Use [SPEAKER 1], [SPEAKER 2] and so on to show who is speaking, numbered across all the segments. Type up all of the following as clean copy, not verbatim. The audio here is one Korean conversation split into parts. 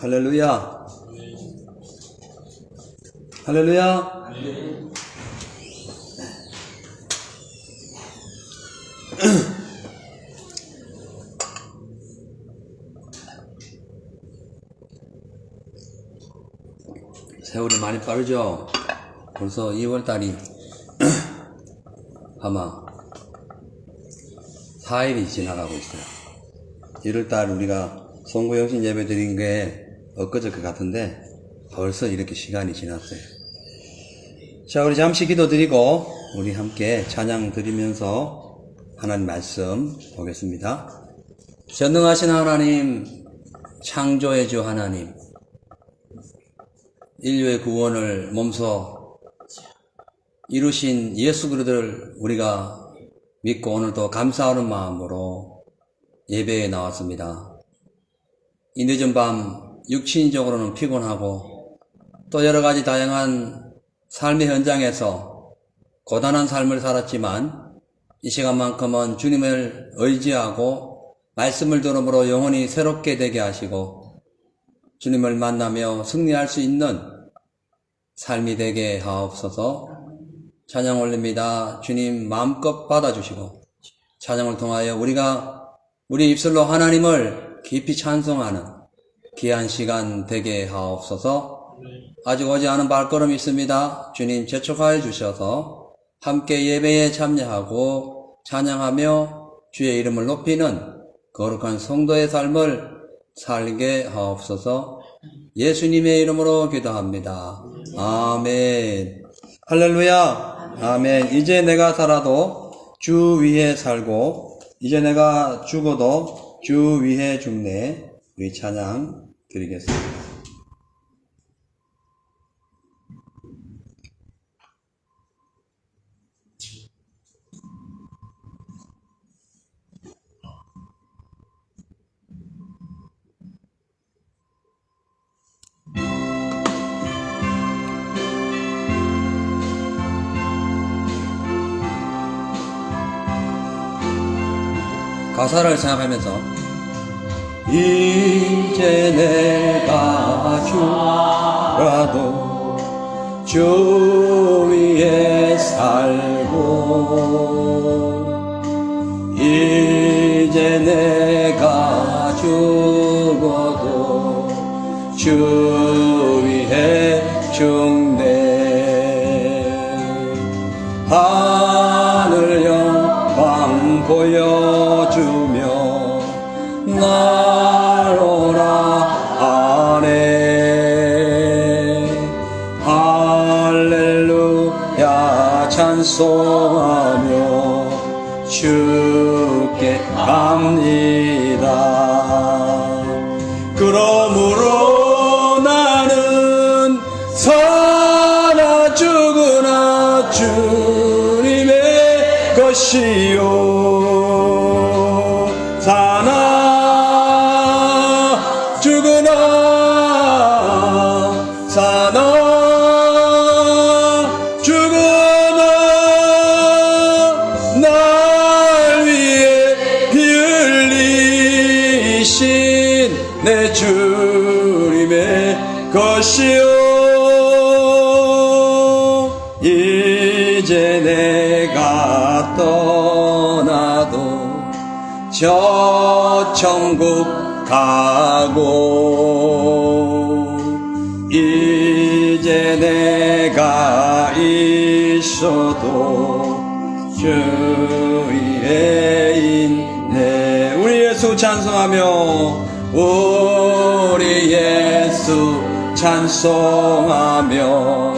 [SPEAKER 1] 할렐루야. 할렐루야. 세월이 많이 빠르죠? 벌써 2월달이 아마 4일이 지나가고 있어요. 1월달 우리가 송구영신 예배 드린 게 엊그저께 같은데 벌써 이렇게 시간이 지났어요. 자, 우리 잠시 기도 드리고 우리 함께 찬양 드리면서 하나님 말씀 보겠습니다. 전능하신 하나님, 창조의 주 하나님, 인류의 구원을 몸소 이루신 예수 그리스도를 우리가 믿고 오늘도 감사하는 마음으로 예배에 나왔습니다. 이 늦은 밤 육신적으로는 피곤하고 또 여러 가지 다양한 삶의 현장에서 고단한 삶을 살았지만 이 시간만큼은 주님을 의지하고 말씀을 들음으로 영혼이 새롭게 되게 하시고 주님을 만나며 승리할 수 있는 삶이 되게 하옵소서. 찬양 올립니다. 주님 마음껏 받아주시고 찬양을 통하여 우리가 우리 입술로 하나님을 깊이 찬송하는 귀한 시간 되게 하옵소서. 아직 오지 않은 발걸음이 있습니다. 주님 재촉하여 주셔서 함께 예배에 참여하고 찬양하며 주의 이름을 높이는 거룩한 성도의 삶을 살게 하옵소서. 예수님의 이름으로 기도합니다. 아멘. 할렐루야. 아멘. 이제 내가 살아도 주 위에 살고 이제 내가 죽어도 주 위에 죽네. 우리 찬양 드리겠습니다. 가사를 생각하면서 이제 내가 죽어도 주 위에 살고 이제 내가 죽어도 주 위에 죽네. 하늘 영광 보여주며 날 오라 하네. 할렐루야 찬송하며 주께 갑니다. 그러므로 나는 살아 죽으나 주님의 것이요 사나 죽으나 사나 죽으나 날 위해 피 흘리신 내 주님의 것이요 이제 내가 떠나도 저 천국 가고 이제 내가 있어도 주 위에 있네. 우리 예수 찬송하며 우리 예수 찬송하며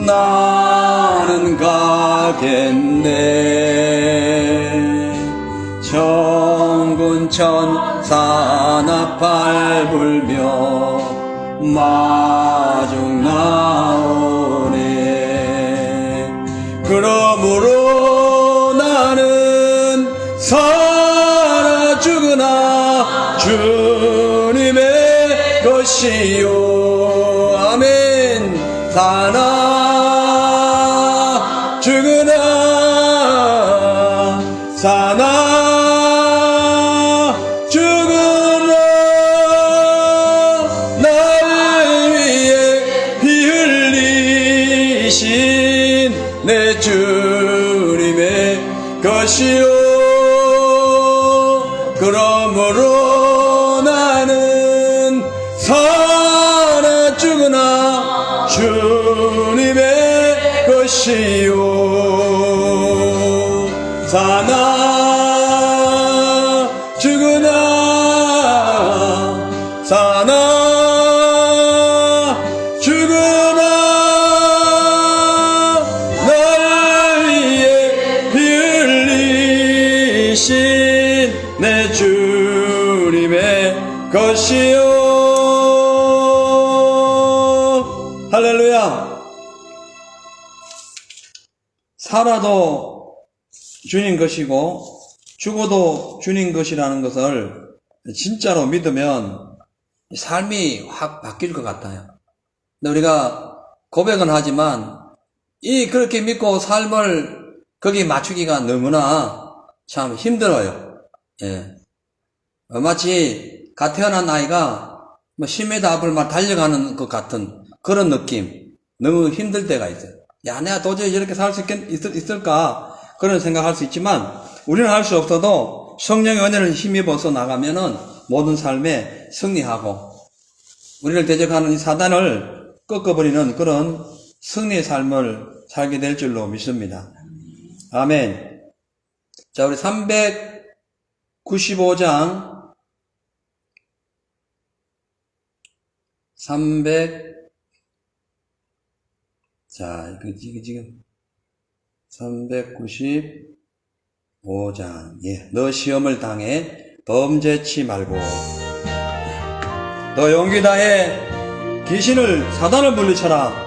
[SPEAKER 1] 나는 가겠네. 천군 천사 나팔 불며 마중 나오네. 그러므로 나는 살아 죽으나 주님의 것이요 아멘. 사나 죽으나 사나 죽으나 날 것이요 그러므로 나는 사나 죽으나 주님의 것이요 사나 죽으나 사나 죽으나 나를 위해 피 흘리신 내 주님의 것이요 할렐루야. 살아도 주님 것이고 죽어도 주님 것이라는 것을 진짜로 믿으면 삶이 확 바뀔 것 같아요. 근데 우리가 고백은 하지만 그렇게 믿고 삶을 거기에 맞추기가 너무나 참 힘들어요. 예. 마치 갓 태어난 아이가 10m 앞을 막 달려가는 것 같은 그런 느낌. 너무 힘들 때가 있어요. 야, 내가 도저히 이렇게 살 수 있을까? 그런 생각할 수 있지만 우리는 할 수 없어도 성령의 은혜를 힘입어서 나가면은 모든 삶에 승리하고 우리를 대적하는 이 사단을 꺾어버리는 그런 승리의 삶을 살게 될 줄로 믿습니다. 아멘. 자, 우리 395장 395장. 예. 너 시험을 당해 범죄치 말고 너 용기 다해 귀신을 사단을 물리쳐라.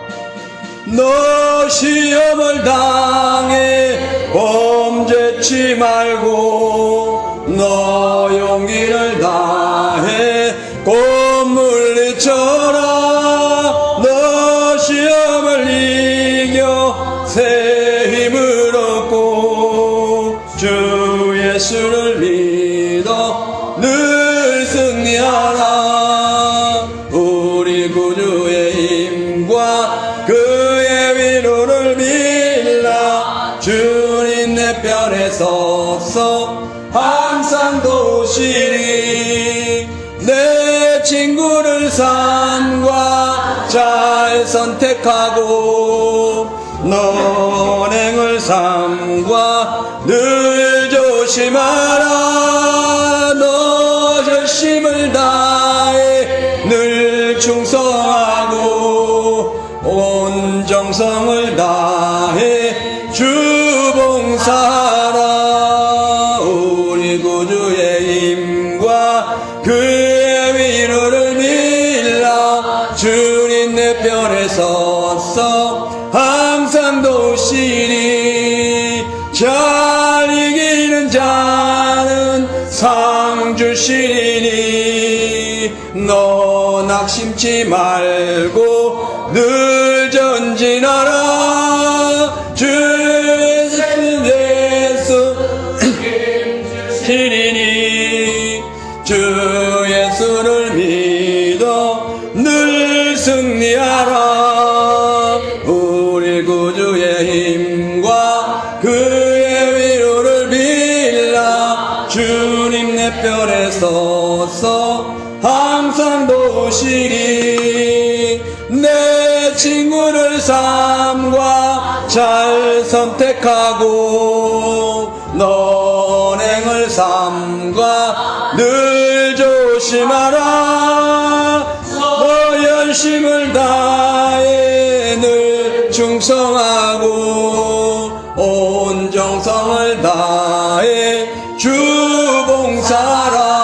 [SPEAKER 1] 너 시험을 당해 범죄치 말고 너 용기를 다해 곧 물리쳐라. 너 시험을 이겨 새 힘을 얻고 주 예수를 믿어 늘 승리하라. 우리 구주의 힘과 그의 위로를 빌라. 주님 내 편에 서서 항상 도우시리. 내 친구를 삼가 잘 선택하고 너행을 삼가 늘 조심하라. 너 열심을 다해 늘 충성하고 온 정성을 다해 주 봉사하라. 우리 구주의 힘과 그의 위로를 빌라. 주님 내 편에 서서 항상 도우시리. 잘 이기는 자는 상 주시리니 너 낙심치 말고 늘 전진하라. 주 예수 주시리니 주 예수를 믿어 늘 승리하라. 우리 구주의 힘과 그의 위로를 빌라. 주님 내 편에 서서 항상 도우시리. 내 친구를 삼가 잘 선택하고 너행을 삼가 늘 조심하라. 너 열심을 다해 늘 충성하고 온 정성을 다해 주 봉사라.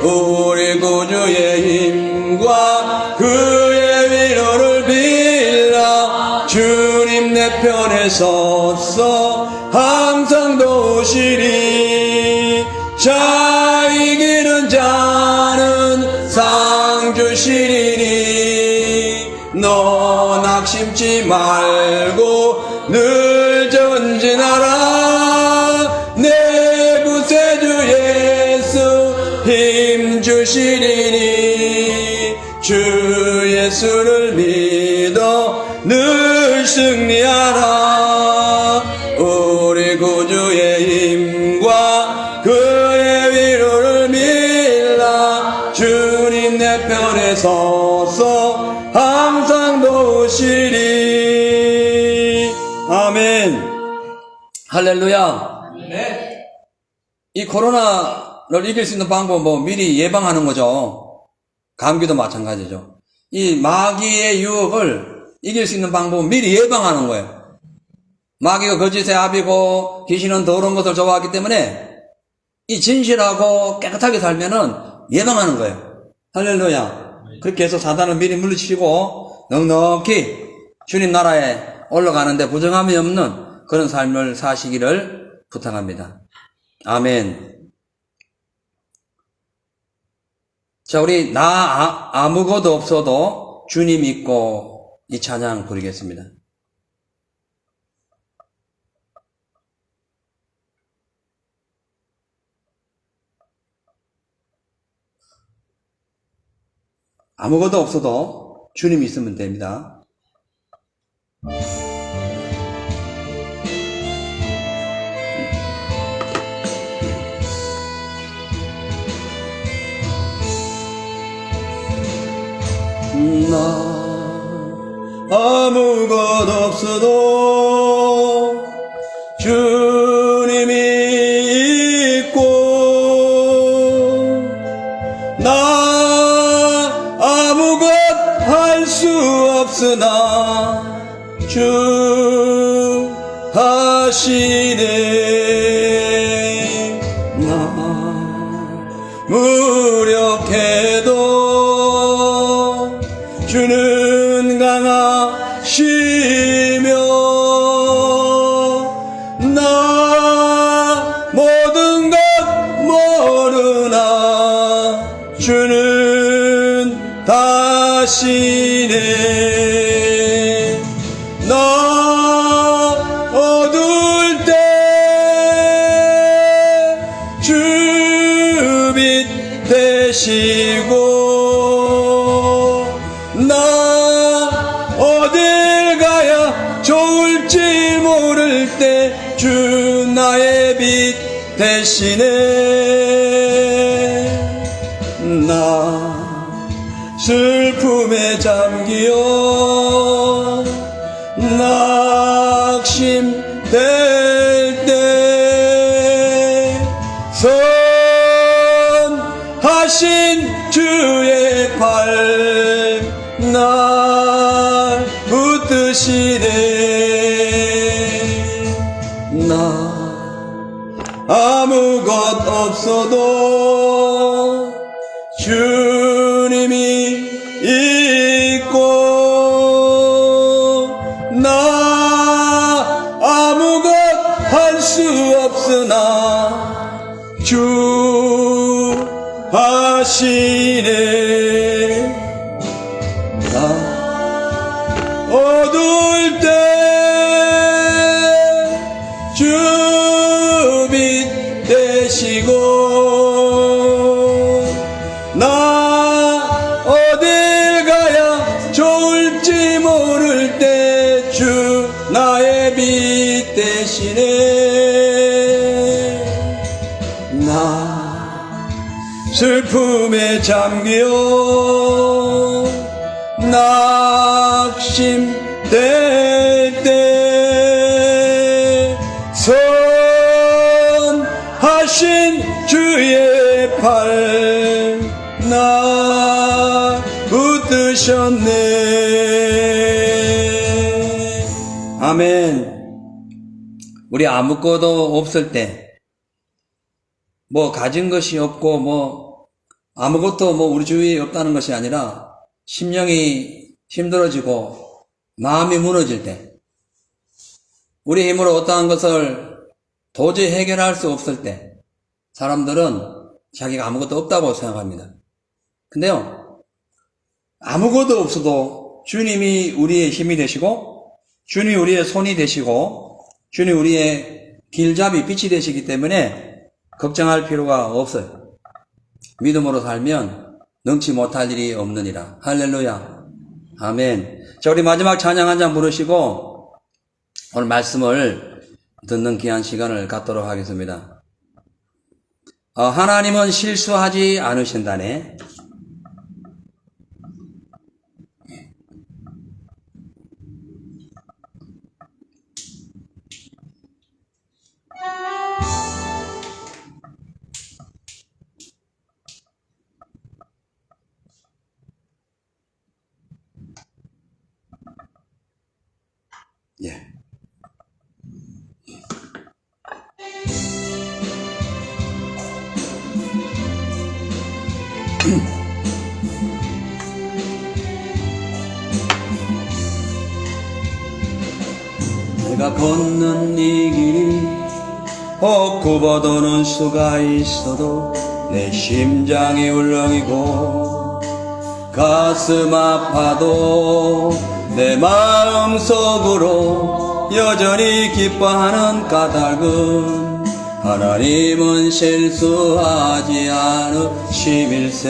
[SPEAKER 1] 우리 구주의 힘과 그의 위로를 빌라. 주님 내 편에 서서 항상 도우시리. 자 이기는 자는 상 주시리니 너 낙심치 말고 늘 전진하라. 내 구세주 예수 힘 주시리니 주 예수를 믿어 늘 승리하라. 우리 구주 할렐루야.
[SPEAKER 2] 네.
[SPEAKER 1] 이 코로나를 이길 수 있는 방법은 뭐 미리 예방하는 거죠. 감기도 마찬가지죠. 이 마귀의 유혹을 이길 수 있는 방법은 미리 예방하는 거예요. 마귀가 거짓의 압이고 귀신은 더러운 것을 좋아하기 때문에 이 진실하고 깨끗하게 살면은 예방하는 거예요. 할렐루야. 그렇게 해서 사단을 미리 물리치고 넉넉히 주님 나라에 올라가는데 부정함이 없는 그런 삶을 사시기를 부탁합니다. 아멘. 자, 우리 아무것도 없어도 주님 믿고 이 찬양 부르겠습니다. 아무것도 없어도 주님 있으면 됩니다. 나 아무것도 없어도 주님이 있고 나 아무것 할 수 없으나 주 하시네. 나 무력해도 주는 강하시며 나 모든 것 모르나 주는 다시네. 나 어두울 때 주 빛 되시고 나 어딜 가야 좋을지 모를 때 주 나의 빛 되시네. 나 슬픔에 잠기어 낙심될 때 선하신 주의 팔 날 붙드시네. 나 아무것 없어도 주님이 있고 나 아무것 할 수 없으나 주 하시네. 나 어두울 때 주 빛 되시고 나 어딜 가야 좋을지 모를 때 주 나의 빛 되시네. 나 슬픔에 잠기어 낙심될 때 선하신 주의 팔 나 붙드셨네. 아멘. 우리 아무것도 없을 때 뭐 가진 것이 없고 뭐 아무것도 뭐 우리 주위에 없다는 것이 아니라 심령이 힘들어지고 마음이 무너질 때 우리 힘으로 어떠한 것을 도저히 해결할 수 없을 때 사람들은 자기가 아무것도 없다고 생각합니다. 근데요, 아무것도 없어도 주님이 우리의 힘이 되시고 주님이 우리의 손이 되시고 주님이 우리의 길잡이 빛이 되시기 때문에 걱정할 필요가 없어요. 믿음으로 살면 능치 못할 일이 없느니라. 할렐루야. 아멘. 자, 우리 마지막 찬양 한 장 부르시고 오늘 말씀을 듣는 귀한 시간을 갖도록 하겠습니다. 하나님은 실수하지 않으신다네. 내가 걷는 이 길이 혹 굽어도는 수가 있어도 내 심장이 울렁이고 가슴 아파도 내 마음속으로 여전히 기뻐하는 까닭은 하나님은 실수하지 않으심일세.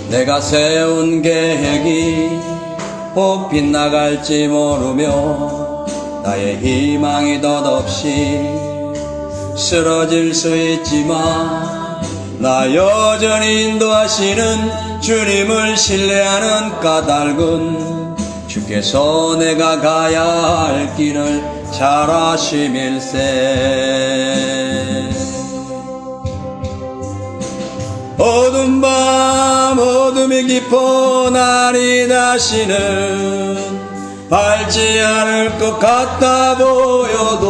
[SPEAKER 1] 내가 세운 계획이 혹 빗나갈지 모르며 나의 희망이 덧없이 쓰러질 수 있지만 나 여전히 인도하시는 주님을 신뢰하는 까닭은 주께서 내가 가야 할 길을 잘 아심일세. 어두운 밤 어둠이 깊어 날이 다시는 밝지 않을 것 같아 보여도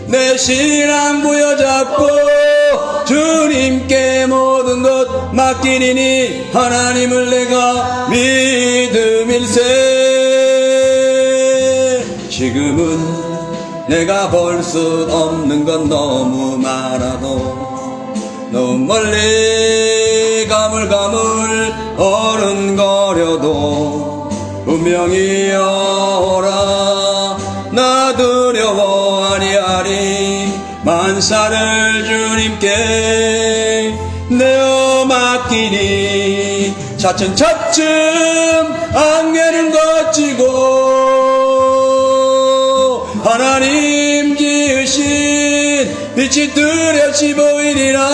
[SPEAKER 1] 내 신앙 부여잡고 주님께 모든 것 맡기리니 하나님을 내가 믿음일세. 지금은 내가 볼 수 없는 건 너무 많아도 너무 멀리 가물가물 어른거려도 분명히 오라 나 두려워 아니하리 만사를 주님께 내어 맡기니 차츰차츰 안개는 걷히고 하나님 지으신 빛이 뚜렷이 보이리라.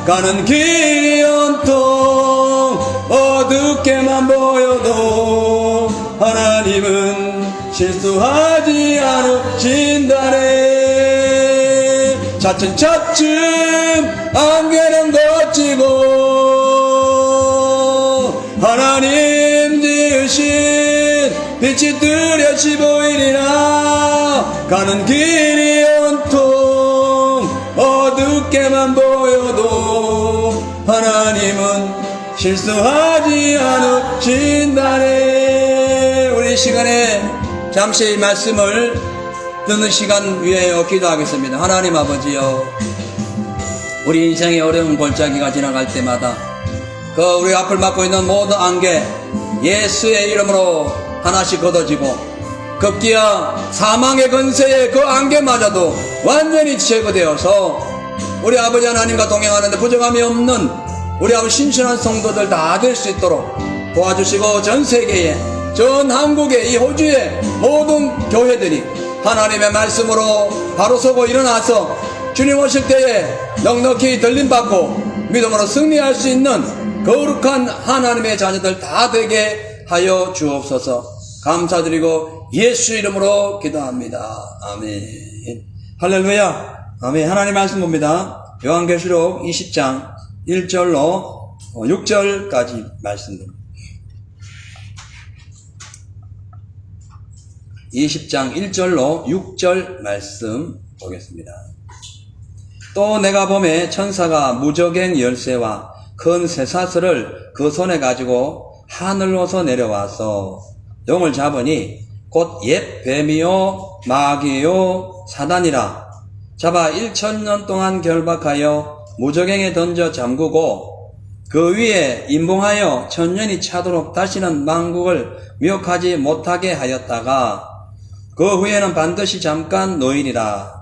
[SPEAKER 1] 가는 길이 온통 어둡게만 보여도 하나님은 실수하지 않으신다네. 차츰차츰 안개는 걷히고 하나님 지으신 빛이 뚜렷이 보이리라. 가는 길이 온통 어둡게만 보여도 하나님은 실수하지 않으신다네. 우리 시간에 잠시 말씀을 듣는 시간 위하여 기도하겠습니다. 하나님 아버지여, 우리 인생의 어려운 골짜기가 지나갈 때마다 그 우리 앞을 막고 있는 모든 안개 예수의 이름으로 하나씩 걷어지고 급기야 사망의 근세에 그 안개마저도 완전히 제거되어서 우리 아버지 하나님과 동행하는데 부정함이 없는 우리 아버지 신실한 성도들 다 될 수 있도록 도와주시고, 전 세계에, 전 한국에, 이 호주의 모든 교회들이 하나님의 말씀으로 바로 서고 일어나서 주님 오실 때에 넉넉히 들림받고 믿음으로 승리할 수 있는 거룩한 하나님의 자녀들 다 되게 하여 주옵소서. 감사드리고 예수 이름으로 기도합니다. 아멘. 할렐루야. 아멘. 하나님 말씀 봅니다. 요한계시록 20장 1절로 6절까지 말씀입니다. 20장 1절로 6절 말씀 보겠습니다. 또 내가 보매 천사가 무저갱 열쇠와 큰 쇠사슬을 그 손에 가지고 하늘로서 내려와서 용을 잡으니 곧 옛 뱀이요 마귀요 사단이라 잡아 1000년 동안 결박하여 무저갱에 던져 잠그고 그 위에 임봉하여 1000년이 차도록 다시는 만국을 미혹하지 못하게 하였다가 그 후에는 반드시 잠깐 노이리라.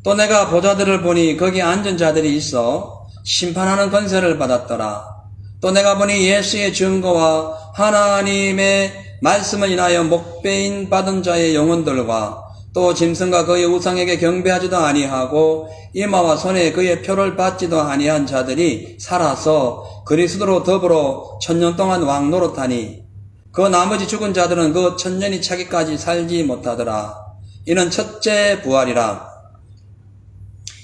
[SPEAKER 1] 또 내가 보좌들을 보니 거기 앉은 자들이 있어 심판하는 권세를 받았더라. 또 내가 보니 예수의 증거와 하나님의 말씀을 인하여 목배인 받은 자의 영혼들과 또 짐승과 그의 우상에게 경배하지도 아니하고 이마와 손에 그의 표를 받지도 아니한 자들이 살아서 그리스도로 더불어 1000년 동안 왕노릇하니 그 나머지 죽은 자들은 그 1000년이 차기까지 살지 못하더라. 이는 첫째 부활이라.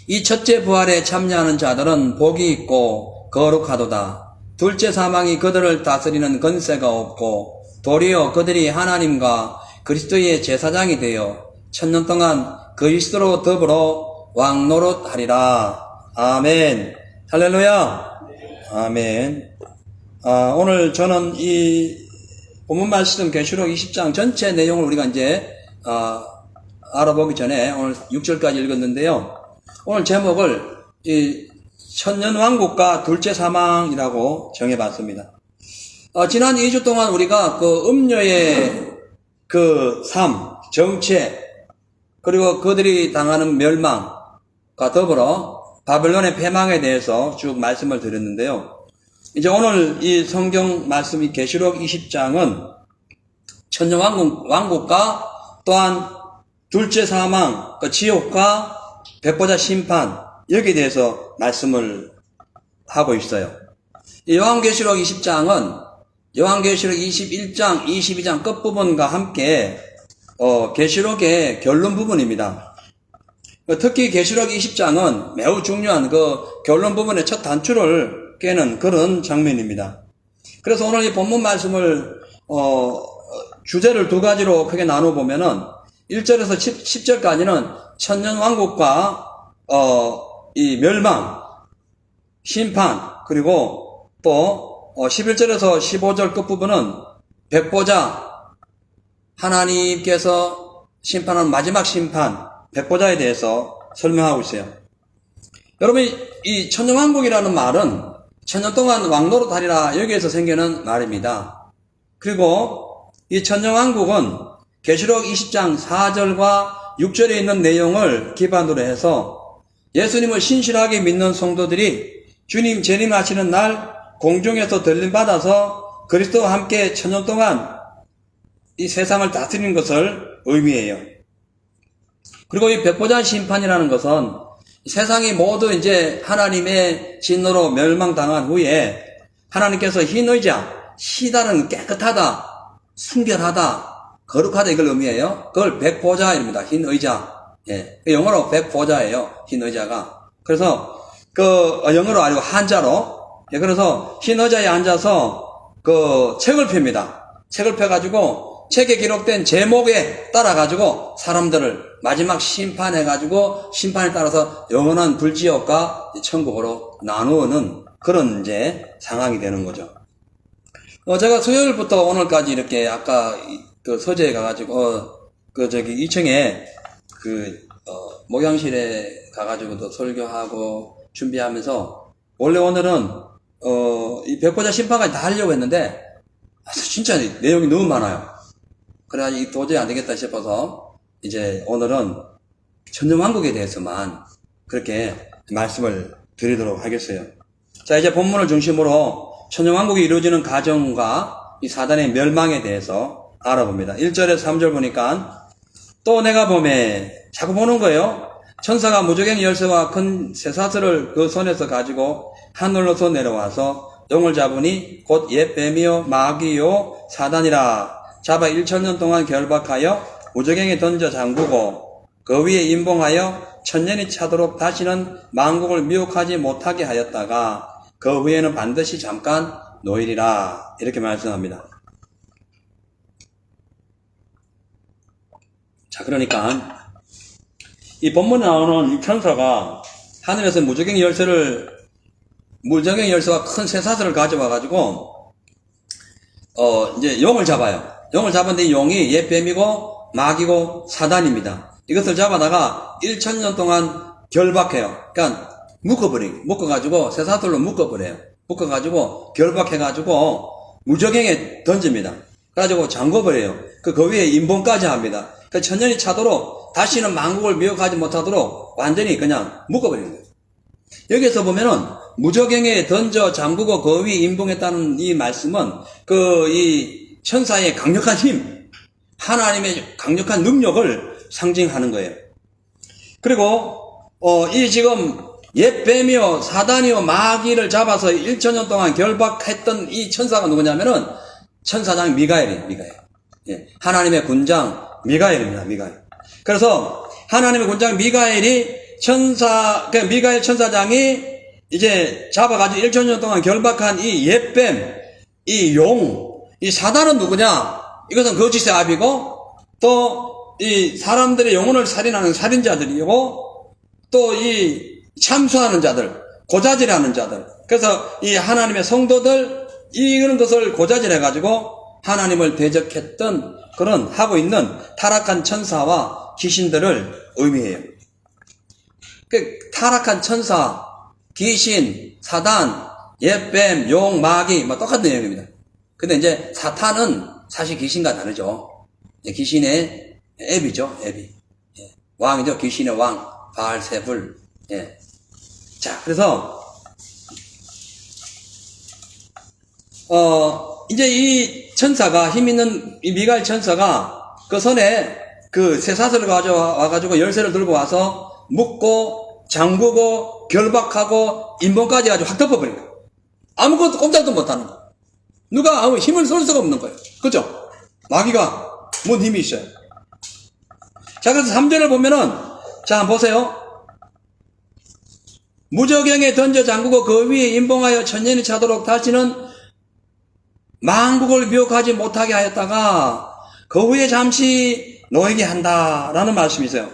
[SPEAKER 1] 이 첫째 부활에 참여하는 자들은 복이 있고 거룩하도다. 둘째 사망이 그들을 다스리는 권세가 없고 도리어 그들이 하나님과 그리스도의 제사장이 되어 1000년 동안 그리스도로 더불어 왕노릇하리라. 아멘. 할렐루야. 아멘. 오늘 저는 이 본문 말씀 계시록 20장 전체 내용을 우리가 이제 알아보기 전에 오늘 6절까지 읽었는데요. 오늘 제목을 이 천년왕국과 둘째 사망이라고 정해봤습니다. 지난 2주 동안 우리가 그 음녀의 그 삶, 정체, 그리고 그들이 당하는 멸망과 더불어 바벨론의 패망에 대해서 쭉 말씀을 드렸는데요. 이제 오늘 이 성경 말씀이 계시록 20장은 천년왕국과 또한 둘째 사망, 그 지옥과 백보자 심판, 여기에 대해서 말씀을 하고 있어요. 이 요한계시록 20장은 요한계시록 21장, 22장 끝부분과 함께 계시록의 결론 부분입니다. 특히 계시록 20장은 매우 중요한 그 결론 부분의 첫 단추를 깨는 그런 장면입니다. 그래서 오늘 이 본문 말씀을 주제를 두 가지로 크게 나눠 보면은 1절에서 10절까지는 천년왕국과 이 멸망, 심판, 그리고 또 11절에서 15절 끝부분은 백보자, 하나님께서 심판하는 마지막 심판, 백보자에 대해서 설명하고 있어요. 여러분, 이 천년왕국이라는 말은 천년 동안 왕노릇하리라, 여기에서 생기는 말입니다. 그리고 이 천년왕국은 계시록 20장 4절과 6절에 있는 내용을 기반으로 해서 예수님을 신실하게 믿는 성도들이 주님 재림하시는 날 공중에서 들림받아서 그리스도와 함께 천년 동안 이 세상을 다스리는 것을 의미해요. 그리고 이 백보자 심판이라는 것은 세상이 모두 이제 하나님의 진노로 멸망당한 후에 하나님께서 흰 의자, 시다는 깨끗하다, 순결하다, 거룩하다, 이걸 의미해요. 그걸 백보자입니다. 흰 의자. 예. 영어로 백보자예요. 흰 의자가. 그래서 영어로 아니고 한자로. 예. 그래서 흰 의자에 앉아서 책을 펴니다. 책을 펴가지고 책에 기록된 제목에 따라가지고 사람들을 마지막 심판해가지고 심판에 따라서 영원한 불지옥과 천국으로 나누는 그런 이제 상황이 되는 거죠. 제가 수요일부터 오늘까지 이렇게 아까 그 서재에 가가지고 2층에 목양실에 가가지고 또 설교하고 준비하면서 원래 오늘은 이 백보자 심판까지 다 하려고 했는데 진짜 내용이 너무 많아요. 그래가지고 도저히 안 되겠다 싶어서 이제 오늘은 천년왕국에 대해서만 그렇게 말씀을 드리도록 하겠어요. 자, 이제 본문을 중심으로 천년왕국이 이루어지는 과정과 이 사단의 멸망에 대해서 알아봅니다. 1절에서 3절 보니까 또 내가 보매, 자꾸 보는 거예요. 천사가 무저갱이 열쇠와 큰 쇠사슬을 그 손에서 가지고 하늘로서 내려와서 용을 잡으니 곧 옛 뱀이요 마귀요 사단이라. 잡아 1000년 동안 결박하여 무저갱에 던져 잠그고 그 위에 임봉하여 1000년이 차도록 다시는 만국을 미혹하지 못하게 하였다가 그 후에는 반드시 잠깐 노일이라. 이렇게 말씀합니다. 자, 그러니까 이 본문에 나오는 이 천사가 하늘에서 무저갱이 열쇠와 큰 쇠사슬을 가져와 가지고 이제 용을 잡아요. 용을 잡았는데 이 용이 옛 뱀이고 마귀고 사단입니다. 이것을 잡아다가 1000년 동안 결박해요. 그러니까 묶어가지고 쇠사슬로 묶어버려요. 묶어가지고 결박해가지고 무저갱에 던집니다. 그래가지고 잠궈버려요. 그 위에 임봉까지 합니다. 그 천년이 차도록 다시는 만국을 미혹하지 못하도록 완전히 그냥 묶어버리는 거예요. 여기서 보면은 무저갱에 던져 잠그고 그 위에 임봉했다는 이 말씀은 이 천사의 강력한 힘, 하나님의 강력한 능력을 상징하는 거예요. 그리고 이 지금 옛 뱀이요 사단이요 마귀를 잡아서 1000년 동안 결박했던 이 천사가 누구냐면은 천사장 미가엘이에요. 예, 하나님의 군장 미가엘입니다. 미가엘. 그래서 하나님의 군장 미가엘이 미가엘 천사장이 이제 잡아가지고 1000년 동안 결박한 이 옛뱀, 이 용, 이 사단은 누구냐? 이것은 거짓의 압이고 또 이 사람들의 영혼을 살인하는 살인자들이고, 또 이 참수하는 자들, 고자질하는 자들. 그래서 이 하나님의 성도들, 이런 것을 고자질해가지고 하나님을 대적했던 그런 하고 있는 타락한 천사와 귀신들을 의미해요. 그 타락한 천사, 귀신, 사단, 옛뱀, 용, 마귀, 뭐 똑같은 내용입니다. 근데 이제 사탄은 사실 귀신과 다르죠. 귀신의 앱이죠, 앱이. 예. 왕이죠, 귀신의 왕, 바알세불. 예. 자, 그래서 이제 이 천사가, 힘 있는 이 미가엘 천사가 그 손에 그 쇠사슬을 가져와가지고 열쇠를 들고 와서 묶고, 잠그고, 결박하고, 인봉까지 가지고 확 덮어버린 거예요. 아무것도 꼼짝도 못하는 거예요. 누가 아무 힘을 쓸 수가 없는 거예요. 그죠? 마귀가 뭔 힘이 있어요. 자, 그래서 3절을 보면은, 자, 한번 보세요. 무저경에 던져 잠그고 그 위에 인봉하여 천년이 차도록 다시는 만국을 미혹하지 못하게 하였다가 그 후에 잠시 노예게 한다라는 말씀이세요.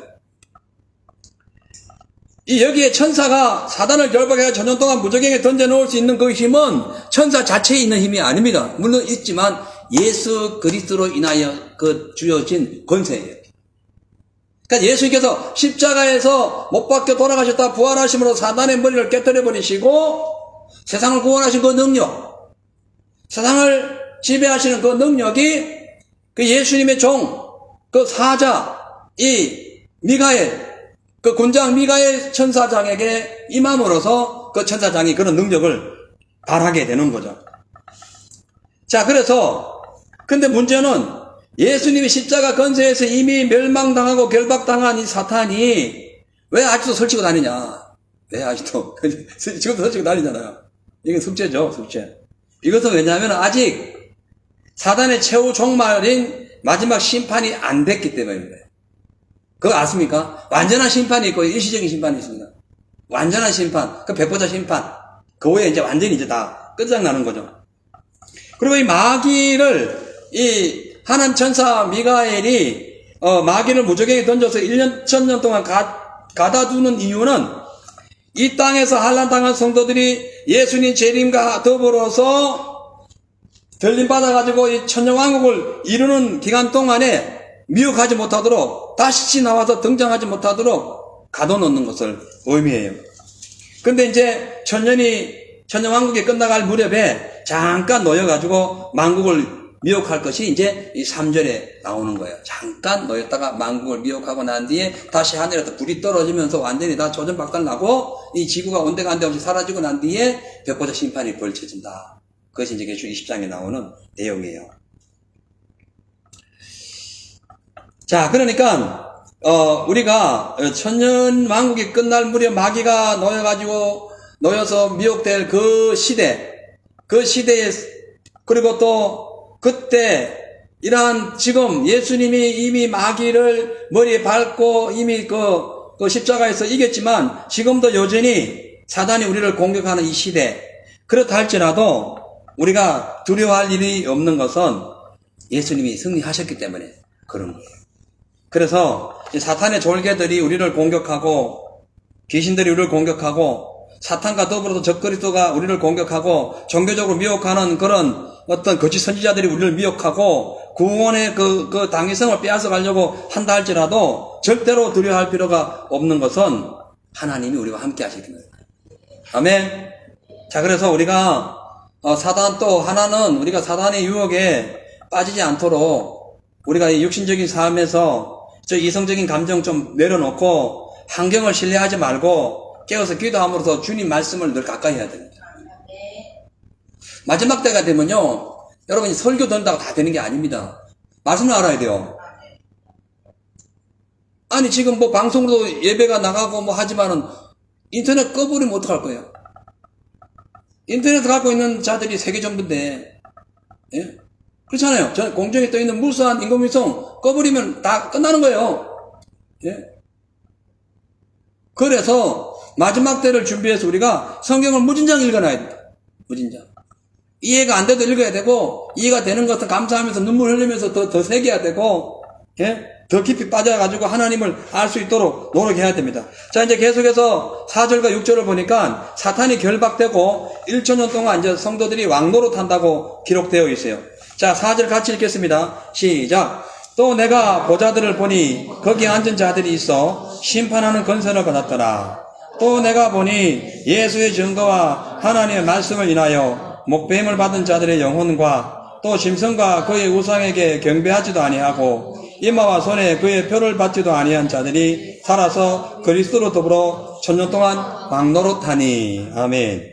[SPEAKER 1] 이 여기에 천사가 사단을 결박해서 전년 동안 무저경에 던져 놓을 수 있는 그 힘은 천사 자체에 있는 힘이 아닙니다. 물론 있지만 예수 그리스도로 인하여 그 주어진 권세예요. 그러니까 예수님께서 십자가에서 못 박혀 돌아가셨다 부활하심으로 사단의 머리를 깨뜨려 버리시고 세상을 구원하신 그 능력, 세상을 지배하시는 그 능력이 그 예수님의 종, 그 사자, 이 미가엘, 그 군장 미가엘 천사장에게 임함으로써 그 천사장이 그런 능력을 발하게 되는 거죠. 자, 그래서 근데 문제는 예수님이 십자가 건세에서 이미 멸망당하고 결박당한 이 사탄이 왜 아직도 설치고 다니냐? 왜 아직도? 지금도 설치고 다니잖아요. 이게 숙제죠, 숙제. 이것은 왜냐하면 아직 사단의 최후 종말인 마지막 심판이 안 됐기 때문입니다. 그거 아십니까? 완전한 심판이 있고 일시적인 심판이 있습니다. 완전한 심판, 그 백보자 심판. 그 후에 이제 완전히 이제 다 끝장나는 거죠. 그리고 이 마귀를 이 하나님 천사 미가엘이 마귀를 무저경에 던져서 1년 1000년 동안 가다두는 이유는 이 땅에서 환난당한 성도들이 예수님 재림과 더불어서 들림받아가지고 이 천년왕국을 이루는 기간 동안에 미혹하지 못하도록 다시 나와서 등장하지 못하도록 가둬놓는 것을 의미해요. 근데 이제 천년왕국이 끝나갈 무렵에 잠깐 놓여가지고 만국을 미혹할 것이 이제 이 3절에 나오는 거예요. 잠깐 놓였다가 만국을 미혹하고 난 뒤에 다시 하늘에서 불이 떨어지면서 완전히 다 조전박탈나고 이 지구가 온데간데 없이 사라지고 난 뒤에 백보자 심판이 벌쳐진다. 그것이 이제 계시록 20장에 나오는 내용이에요. 자, 그러니까 우리가 천년왕국이 끝날 무렵 마귀가 놓여서 미혹될 그 시대에 그리고 또 그때 이러한 지금 예수님이 이미 마귀를 머리에 밟고 이미 그 십자가에서 이겼지만 지금도 여전히 사단이 우리를 공격하는 이 시대, 그렇다 할지라도 우리가 두려워할 일이 없는 것은 예수님이 승리하셨기 때문에 그런 거예요. 그래서 사탄의 졸개들이 우리를 공격하고 귀신들이 우리를 공격하고 사탄과 더불어서 적그리스도가 우리를 공격하고 종교적으로 미혹하는 그런 어떤 거짓 선지자들이 우리를 미혹하고 구원의 그 당위성을 빼앗아 가려고 한다 할지라도 절대로 두려워할 필요가 없는 것은 하나님이 우리와 함께 하시기 때문입니다. 아멘. 자, 그래서 우리가 사단 또 하나는 우리가 사단의 유혹에 빠지지 않도록 우리가 이 육신적인 삶에서 저 이성적인 감정 좀 내려놓고 환경을 신뢰하지 말고 깨어서 기도함으로써 주님 말씀을 늘 가까이 해야 됩니다. 마지막 때가 되면요, 여러분이 설교 듣는다고 다 되는 게 아닙니다. 말씀을 알아야 돼요. 아니 지금 뭐 방송으로 예배가 나가고 뭐 하지만은 인터넷 꺼버리면 어떡할 거예요? 인터넷 갖고 있는 자들이 세계 전부인데, 예? 그렇잖아요. 저 공중에 떠 있는 무수한 인공위성 꺼버리면 다 끝나는 거예요. 예? 그래서 마지막 때를 준비해서 우리가 성경을 무진장 읽어놔야 된다. 무진장. 이해가 안 돼도 읽어야 되고, 이해가 되는 것은 감사하면서 눈물 흘리면서 더 새겨야 되고, 예? 더 깊이 빠져가지고 하나님을 알 수 있도록 노력해야 됩니다. 자, 이제 계속해서 4절과 6절을 보니까 사탄이 결박되고 1천년 동안 이제 성도들이 왕노릇한다고 기록되어 있어요. 자, 4절 같이 읽겠습니다. 시작. 또 내가 보좌들을 보니 거기에 앉은 자들이 있어 심판하는 권세를 받았더라. 또 내가 보니 예수의 증거와 하나님의 말씀을 인하여 목배임을 받은 자들의 영혼과 또 짐승과 그의 우상에게 경배하지도 아니하고 이마와 손에 그의 표를 받지도 아니한 자들이 살아서 그리스도로 더불어 천년 동안 왕노릇하니. 아멘.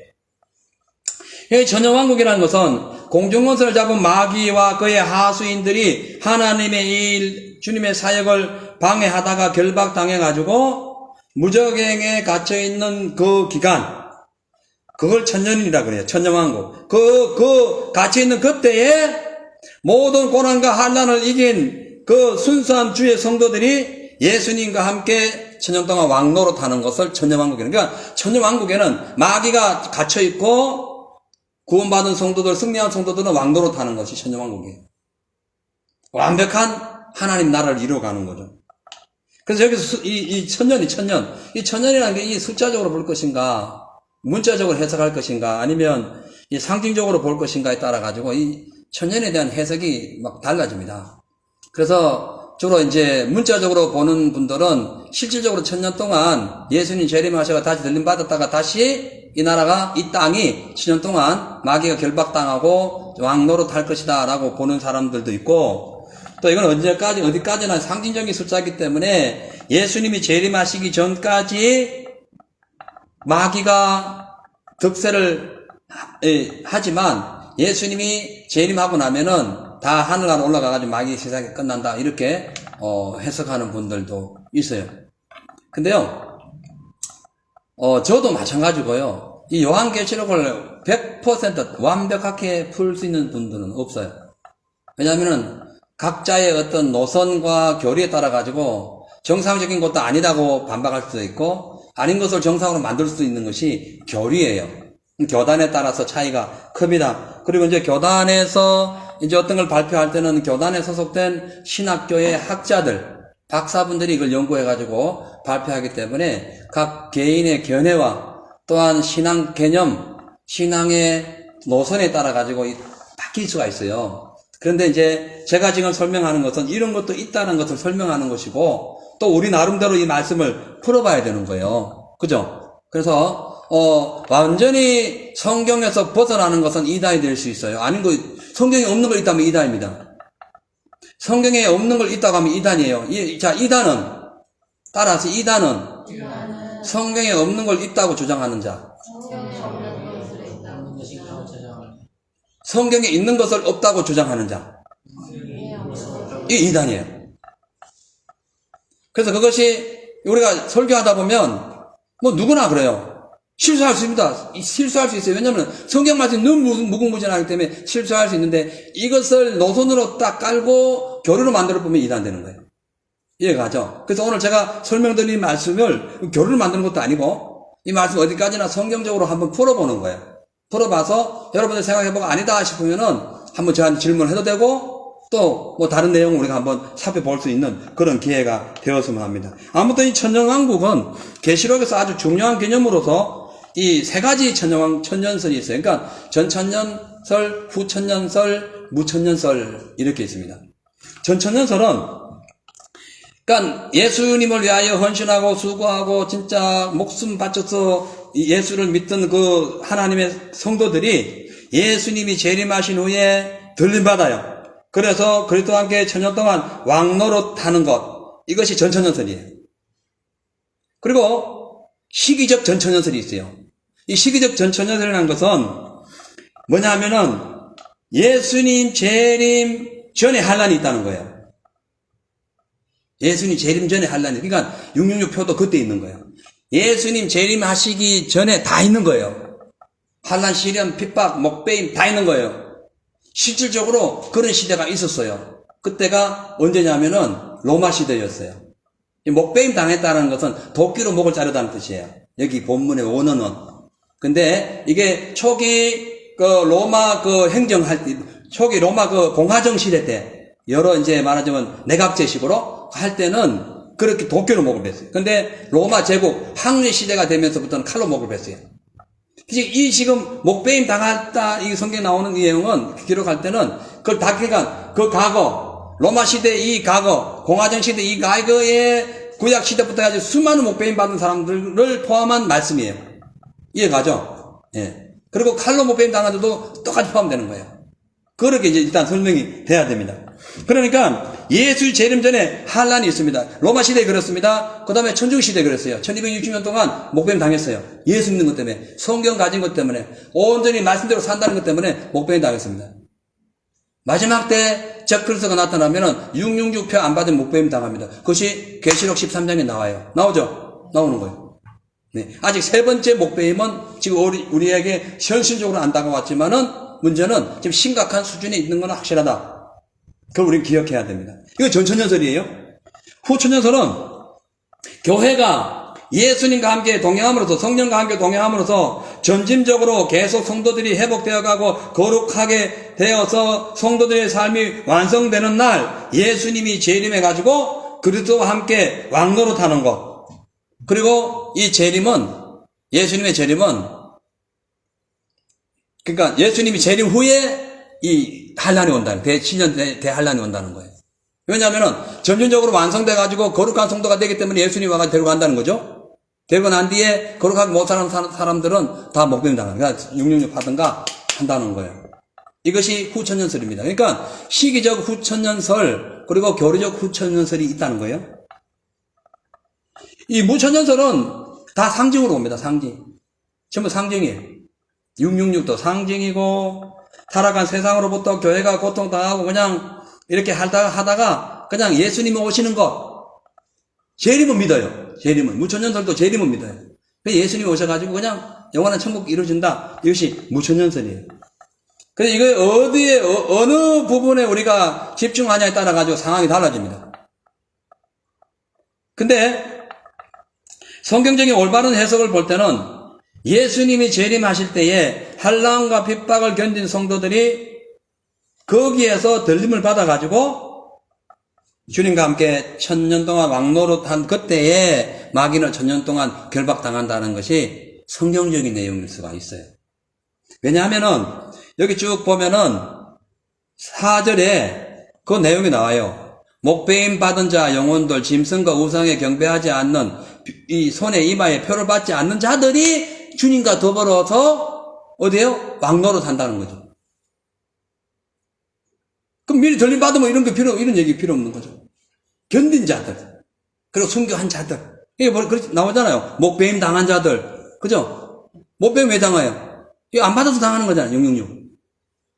[SPEAKER 1] 이 천년왕국이라는 것은 공중권세를 잡은 마귀와 그의 하수인들이 하나님의 일, 주님의 사역을 방해하다가 결박당해가지고 무적행에 갇혀있는 그 기간, 그걸 천년이라 그래요. 천년왕국. 그 갇혀있는 그때에 모든 고난과 환난을 이긴 그 순수한 주의 성도들이 예수님과 함께 천년 동안 왕노릇하는 것을 천년왕국이라는. 그러니까 천년왕국에는 마귀가 갇혀있고 구원받은 성도들, 승리한 성도들은 왕노릇하는 것이 천년왕국이에요. 완벽한 하나님 나라를 이루어가는 거죠. 그래서 여기서 이 천년이 천년. 이 천년이라는 게 이 숫자적으로 볼 것인가, 문자적으로 해석할 것인가, 아니면 이 상징적으로 볼 것인가에 따라 가지고 이 천년에 대한 해석이 막 달라집니다. 그래서 주로 이제 문자적으로 보는 분들은 실질적으로 천년 동안 예수님 재림하셔가 다시 들림받았다가 다시 이 나라가, 이 땅이 천년 동안 마귀가 결박당하고 왕노릇할 것이다 라고 보는 사람들도 있고, 또 이건 언제까지, 어디까지나 상징적인 숫자이기 때문에 예수님이 재림하시기 전까지 마귀가 득세를 하지만 예수님이 재림하고 나면은 다 하늘나라 올라가가지고 마귀 세상이 끝난다, 이렇게 해석하는 분들도 있어요. 근데요, 저도 마찬가지고요. 이 요한계시록을 100% 완벽하게 풀 수 있는 분들은 없어요. 왜냐하면은 각자의 어떤 노선과 교리에 따라 가지고 정상적인 것도 아니다고 반박할 수도 있고, 아닌 것을 정상으로 만들 수 있는 것이 교리예요. 교단에 따라서 차이가 큽니다. 그리고 이제 교단에서 이제 어떤 걸 발표할 때는 교단에 소속된 신학교의 학자들, 박사분들이 이걸 연구해가지고 발표하기 때문에 각 개인의 견해와 또한 신앙 개념, 신앙의 노선에 따라 가지고 바뀔 수가 있어요. 그런데 이제 제가 지금 설명하는 것은 이런 것도 있다는 것을 설명하는 것이고, 또 우리 나름대로 이 말씀을 풀어봐야 되는 거예요. 그죠? 그래서 완전히 성경에서 벗어나는 것은 이단이 될 수 있어요. 아닌 거, 성경에 없는 걸 있다면 이단입니다. 성경에 없는 걸 있다고 하면 이단이에요. 자, 이단은, 따라서 이단은 성경에 없는 걸 있다고 주장하는 자. 성경에 있는 것을 없다고 주장하는 자. 이 이단이에요. 그래서 그것이 우리가 설교하다 보면 뭐 누구나 그래요. 실수할 수 있습니다. 실수할 수 있어요. 왜냐하면 성경 말씀이 너무 무궁무진하기 때문에 실수할 수 있는데, 이것을 노선으로 딱 깔고 교리로 만들어 보면 이단되는 거예요. 이해가 가죠? 그래서 오늘 제가 설명드린 말씀을 교리를 만드는 것도 아니고, 이 말씀 어디까지나 성경적으로 한번 풀어보는 거예요. 풀어봐서 여러분들 생각해보고 아니다 싶으면은 한번 저한테 질문해도 되고, 또 뭐 다른 내용을 우리가 한번 살펴볼 수 있는 그런 기회가 되었으면 합니다. 아무튼 이 천년왕국은 계시록에서 아주 중요한 개념으로서 이 세 가지 천년설이 있어요. 그러니까 전천년설, 후천년설, 무천년설 이렇게 있습니다. 전천년설은 그러니까 예수님을 위하여 헌신하고 수고하고 진짜 목숨 바쳐서 예수를 믿던 그 하나님의 성도들이 예수님이 재림하신 후에 들림받아요. 그래서 그리스도와 함께 천년 동안 왕노릇하는 것, 이것이 전천년설이에요. 그리고 시기적 전천년설이 있어요. 이 시기적 전천년설이라는 것은 뭐냐 하면은 예수님 재림 전에 환란이 있다는 거예요. 예수님 재림 전에 환란이, 그러니까 666 표도 그때 있는 거예요. 예수님 재림하시기 전에 다 있는 거예요. 환란, 시련, 핍박, 목배임 다 있는 거예요. 실질적으로 그런 시대가 있었어요. 그때가 언제냐면은 로마 시대였어요. 목배임 당했다는 것은 도끼로 목을 자르다는 뜻이에요. 여기 본문의 원어는. 근데 이게 초기 그 로마 그 행정할 때, 초기 로마 그 공화정 시대 때, 여러 이제 말하자면 내각제식으로 할 때는 그렇게 도끼로 목을 맸어요. 근데 로마 제국 항해 시대가 되면서부터는 칼로 목을 맸어요. 이 지금 목베임 당했다 이 성경에 나오는 이 내용은 기록할 때는 그걸 다 그러니까 그 과거 로마 시대 이 과거 공화정 시대 이 과거의 구약 시대부터 가지고 수많은 목베임 받은 사람들을 포함한 말씀이에요. 이해가죠? 예. 그리고 칼로 목베임 당한 자도 똑같이 포함되는 거예요. 그렇게 이제 일단 설명이 돼야 됩니다. 그러니까 예수 재림 전에 환란이 있습니다. 로마 시대에 그렇습니다. 그 다음에 천중 시대에 그랬어요. 1260년 동안 목뱀 당했어요. 예수 믿는 것 때문에, 성경 가진 것 때문에, 온전히 말씀대로 산다는 것 때문에 목뱀 당했습니다. 마지막 때 적그리스도가 나타나면은 666표 안 받은 목뱀 당합니다. 그것이 계시록 13장에 나와요. 나오죠? 나오는 거예요. 네. 아직 세 번째 목뱀은 지금 우리에게 현실적으로 안 다가왔지만은 문제는 지금 심각한 수준에 있는 건 확실하다. 그걸 우리는 기억해야 됩니다. 이거 전천년설이에요. 후천년설은 교회가 예수님과 함께 동행함으로써 성령과 함께 동행함으로써 점진적으로 계속 성도들이 회복되어 가고 거룩하게 되어서 성도들의 삶이 완성되는 날 예수님이 재림해 가지고 그리스도와 함께 왕노릇하는 것. 그리고 이 재림은 예수님의 재림은 그러니까 예수님이 재림 후에 이 한란이 온다는, 대한란이 온다는 거예요. 왜냐하면은 점진적으로 완성돼가지고 거룩한 성도가 되기 때문에 예수님이 와가 데리고 간다는 거죠. 데리고 난 뒤에 거룩하게 못 사는 사람들은 다 목뱀 당하는, 그러니까 666 하든가 한다는 거예요. 이것이 후천년설입니다. 그러니까 시기적 후천년설, 그리고 교리적 후천년설이 있다는 거예요. 이 무천년설은 다 상징으로 옵니다, 상징. 전부 상징이에요. 666도 상징이고, 타락한 세상으로부터 교회가 고통당하고 그냥 이렇게 하다가 그냥 예수님이 오시는 것. 재림은 믿어요. 재림은. 무천년설도 재림은 믿어요. 예수님이 오셔가지고 그냥 영원한 천국이 이루어진다. 이것이 무천년설이에요. 그래서 이거 어디에, 어느 부분에 우리가 집중하냐에 따라가지고 상황이 달라집니다. 근데 성경적인 올바른 해석을 볼 때는 예수님이 재림하실 때에 환난과 핍박을 견딘 성도들이 거기에서 들림을 받아가지고 주님과 함께 1000년 동안 왕노릇한 그때에 마귀는 1000년 동안 결박당한다는 것이 성경적인 내용일 수가 있어요. 왜냐하면은 여기 쭉 보면은 4절에 그 내용이 나와요. 목배임 받은 자 영혼들 짐승과 우상에 경배하지 않는 이 손에 이마에 표를 받지 않는 자들이 주님과 더불어서 어디에요? 왕노릇 한다는 거죠. 그럼 미리 들림 받으면 이런 얘기 필요 없는 거죠. 견딘 자들, 그리고 순교한 자들. 이게 그렇게 나오잖아요. 목배임 당한 자들. 그죠? 목배임 왜 당해요? 이거 안 받아서 당하는 거잖아요. 666.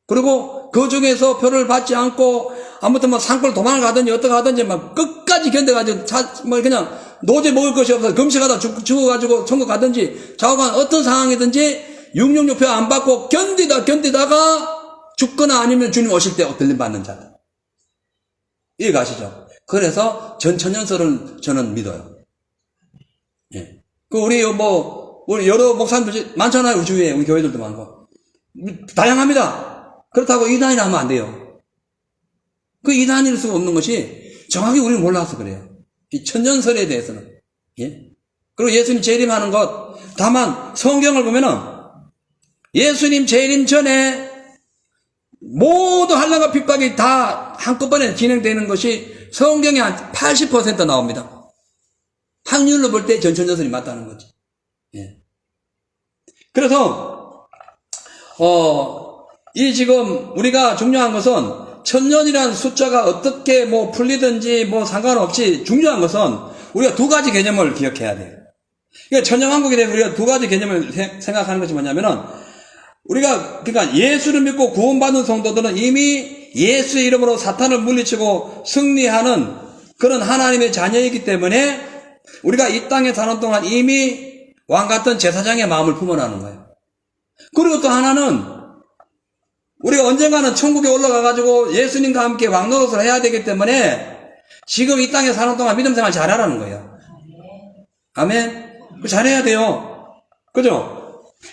[SPEAKER 1] 그리고 그 중에서 표를 받지 않고 아무튼 뭐 산골 도망을 가든지 어떻게 하든지 막 끝까지 견뎌가지고 뭐 그냥 노제 먹을 것이 없어서 금식하다 죽어가지고 천국 가든지 좌우간 어떤 상황이든지 666표 안 받고 견디다가 죽거나 아니면 주님 오실 때 들림 받는 자들. 이해가시죠? 그래서 전천년설을 저는 믿어요. 예. 우리 여러 목사님들 많잖아요. 우리 주위에, 우리 교회들도 많고. 다양합니다. 그렇다고 이단이라 하면 안 돼요. 그 이단일 수가 없는 것이 정확히 우리는 몰라서 그래요. 이 천년설에 대해서는. 예? 그리고 예수님 재림하는 것, 다만 성경을 보면은 예수님 재림 전에 모두 환난과 핍박이 다 한꺼번에 진행되는 것이 성경에 한 80% 나옵니다. 확률로 볼 때 전천년설이 맞다는 거지. 예. 그래서 이 지금 우리가 중요한 것은 1000년이라는 숫자가 어떻게 풀리든지 상관없이 중요한 것은 우리가 두 가지 개념을 기억해야 돼요. 그러니까 천년왕국에 대해서 우리가 두 가지 개념을 생각하는 것이 뭐냐면은 그러니까 예수를 믿고 구원받은 성도들은 이미 예수의 이름으로 사탄을 물리치고 승리하는 그런 하나님의 자녀이기 때문에 우리가 이 땅에 사는 동안 이미 왕같은 제사장의 마음을 품어나는 거예요. 그리고 또 하나는 우리가 언젠가는 천국에 올라가가지고 예수님과 함께 왕노릇을 해야 되기 때문에 지금 이 땅에 사는 동안 믿음 생활 잘하라는 거예요. 아멘? 잘해야 돼요. 그죠?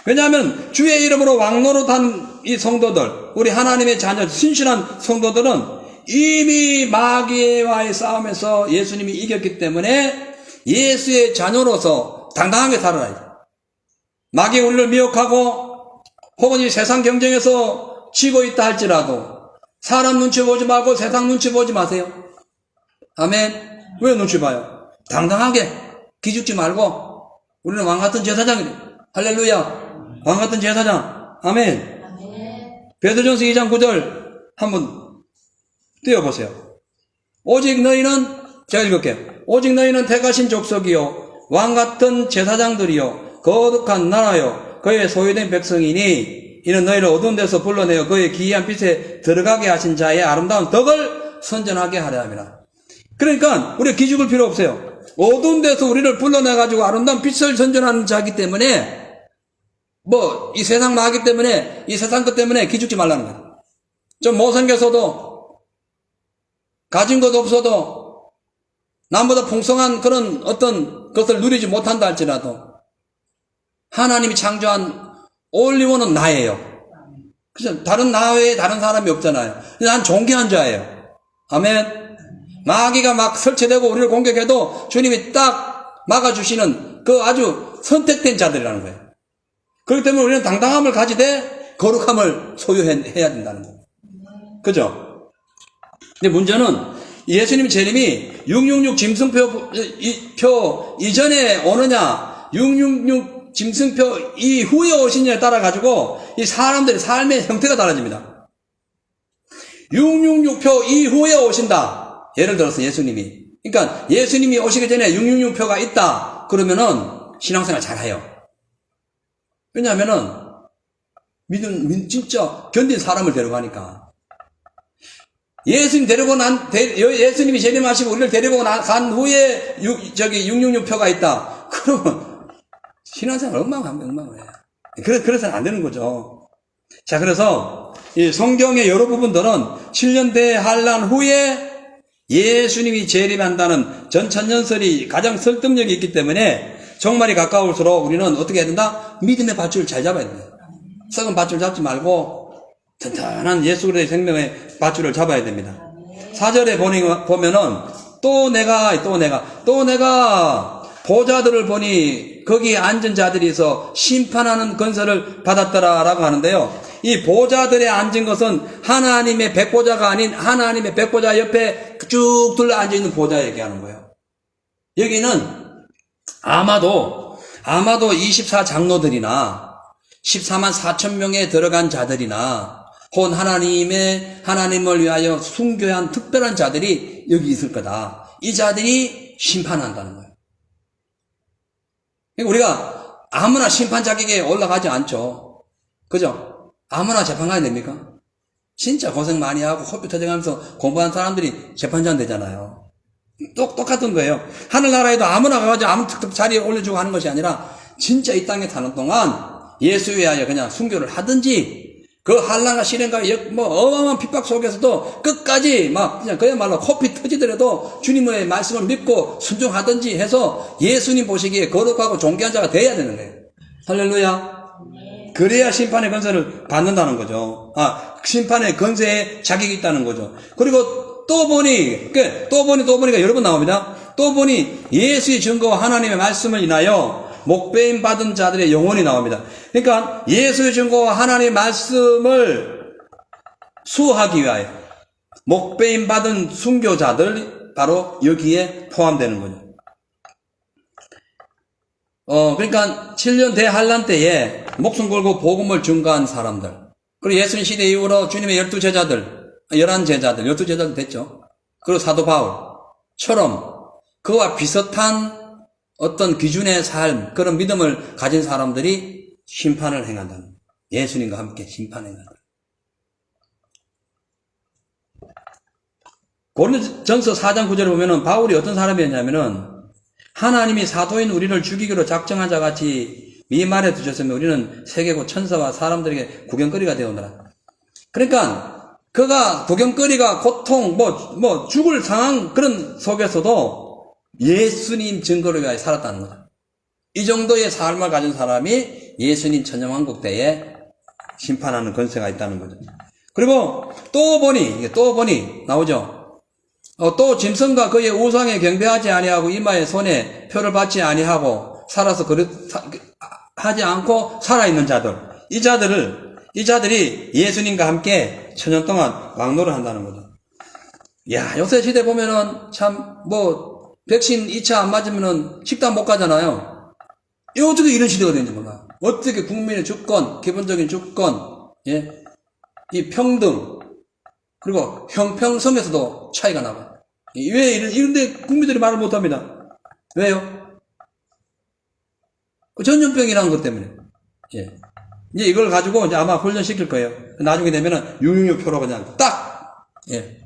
[SPEAKER 1] 왜냐하면 주의 이름으로 왕노릇한 이 성도들, 우리 하나님의 자녀, 신실한 성도들은 이미 마귀와의 싸움에서 예수님이 이겼기 때문에 예수의 자녀로서 당당하게 살아라. 마귀가 우리를 미혹하고 혹은 이 세상 경쟁에서 지고 있다 할지라도 사람 눈치 보지 말고 세상 눈치 보지 마세요. 아멘. 왜 눈치 봐요? 당당하게 기죽지 말고 우리는 왕같은 제사장이래. 할렐루야. 왕같은 제사장. 아멘. 베드로전서 2장 9절 한번 띄워보세요. 오직 너희는, 제가 읽을게요. 오직 너희는 택하신 족속이요 왕같은 제사장들이요 거룩한 나라요 그의 소유된 백성이니 이는 너희를 어두운 데서 불러내어 그의 기이한 빛에 들어가게 하신 자의 아름다운 덕을 선전하게 하려 함이라. 그러니까 우리가 기죽을 필요 없어요. 어두운 데서 우리를 불러내가지고 아름다운 빛을 선전하는 자이기 때문에 이 세상 마귀 때문에 이 세상 것 때문에 기죽지 말라는 거예요. 좀 못생겨서도 가진 것 없어도 남보다 풍성한 그런 어떤 것을 누리지 못한다 할지라도 하나님이 창조한 올리원은 나예요. 그죠? 나 외에 다른 사람이 없잖아요. 난 존귀한 자예요. 아멘. 마귀가 막 설치되고 우리를 공격해도 주님이 딱 막아주시는 그 아주 선택된 자들이라는 거예요. 그렇기 때문에 우리는 당당함을 가지되 거룩함을 소유해야 된다는 거예요. 그죠? 근데 문제는 예수님 재림이 666 짐승표 이전에 오느냐 666 짐승표 이후에 오시느냐에 따라 가지고 이 사람들의 삶의 형태가 달라집니다. 666표 이후에 오신다. 예를 들어서 예수님이. 그러니까 예수님이 오시기 전에 666표가 있다. 그러면은 신앙생활 잘해요. 왜냐하면은 진짜 견딘 사람을 데려가니까. 예수님이 재림하시고 우리를 데리고 간 후에 666표가 있다. 그러면 신앙생활 엉망이에요. 그래서는 안 되는 거죠. 자, 그래서 이 성경의 여러 부분들은 7년 대환란 후에 예수님이 재림한다는 전천년설이 가장 설득력이 있기 때문에 종말이 가까울수록 우리는 어떻게 해야 된다? 믿음의 밧줄을 잘 잡아야 된다. 썩은 밧줄 잡지 말고 튼튼한 예수 그리스도의 생명의 밧줄을 잡아야 됩니다. 4절에 보면은 또 내가 보좌들을 보니 거기에 앉은 자들이서 심판하는 권세를 받았더라라고 하는데요. 이 보좌들에 앉은 것은 하나님의 백보좌가 아닌 하나님의 백보좌 옆에 쭉 둘러 앉아있는 보좌 얘기하는 거예요. 여기는 아마도 24장로들이나 14만 4천 명에 들어간 자들이나 혹은 하나님을 위하여 순교한 특별한 자들이 여기 있을 거다. 이 자들이 심판한다는 거예요. 그러니까 우리가 아무나 심판 자격에 올라가지 않죠. 그죠? 아무나 재판 가야 됩니까? 진짜 고생 많이 하고 호흡이 터져가면서 공부한 사람들이 재판장 되잖아요. 똑같은 거예요. 하늘나라에도 아무나 가가지고 아무 특급 자리에 올려주고 하는 것이 아니라 진짜 이 땅에 사는 동안 예수 위하여 그냥 순교를 하든지 그 한란과 시련과 어마어마한 핍박 속에서도 끝까지 그냥 그야말로 코피 터지더라도 주님의 말씀을 믿고 순종하든지 해서 예수님 보시기에 거룩하고 존귀한 자가 돼야 되는 거예요. 할렐루야. 그래야 심판의 권세를 받는다는 거죠. 심판의 권세에 자격이 있다는 거죠. 그리고 또 보니가 여러 번 나옵니다. 또 보니 예수의 증거와 하나님의 말씀을 인하여 목배임 받은 자들의 영혼이 나옵니다. 그러니까 예수의 증거와 하나님의 말씀을 수호하기 위하여 목배임 받은 순교자들 바로 여기에 포함되는 거죠. 그러니까 7년 대환란 때에 목숨 걸고 복음을 증거한 사람들, 그리고 예수님 시대 이후로 주님의 12제자들 됐죠. 그리고 사도 바울처럼 그와 비슷한 어떤 기준의 삶, 그런 믿음을 가진 사람들이 심판을 행한다는 거예요. 예수님과 함께 심판을 행한다. 고린도전서 4장 9절에 보면은 바울이 어떤 사람이었냐면은 하나님이 사도인 우리를 죽이기로 작정한 자 같이 미말에 두셨으면 우리는 세계고 천사와 사람들에게 구경거리가 되오더라. 그러니까 그가 구경거리가 고통, 죽을 상황 그런 속에서도 예수님 증거를 위하여 살았다는 거죠. 이 정도의 삶을 가진 사람이 예수님 천년왕국 때에 심판하는 권세가 있다는 거죠. 그리고 또 보니 나오죠. 또 짐승과 그의 우상에 경배하지 아니하고 이마에 손에 표를 받지 아니하고 살아서 하지 않고 살아있는 자들. 이 자들이 예수님과 함께 천년 동안 왕노를 한다는 거죠. 야, 요새 시대 보면은 참 백신 2차 안 맞으면은 식당 못 가잖아요. 어떻게 이런 시대가 되는지 몰라. 어떻게 국민의 주권, 기본적인 주권, 예, 이 평등, 그리고 형평성에서도 차이가 나고. 왜 이런데 국민들이 말을 못 합니다. 왜요? 전염병이라는 것 때문에. 예. 이제 이걸 가지고 이제 아마 훈련시킬 거예요. 나중에 되면은 666표로 그냥 딱, 예.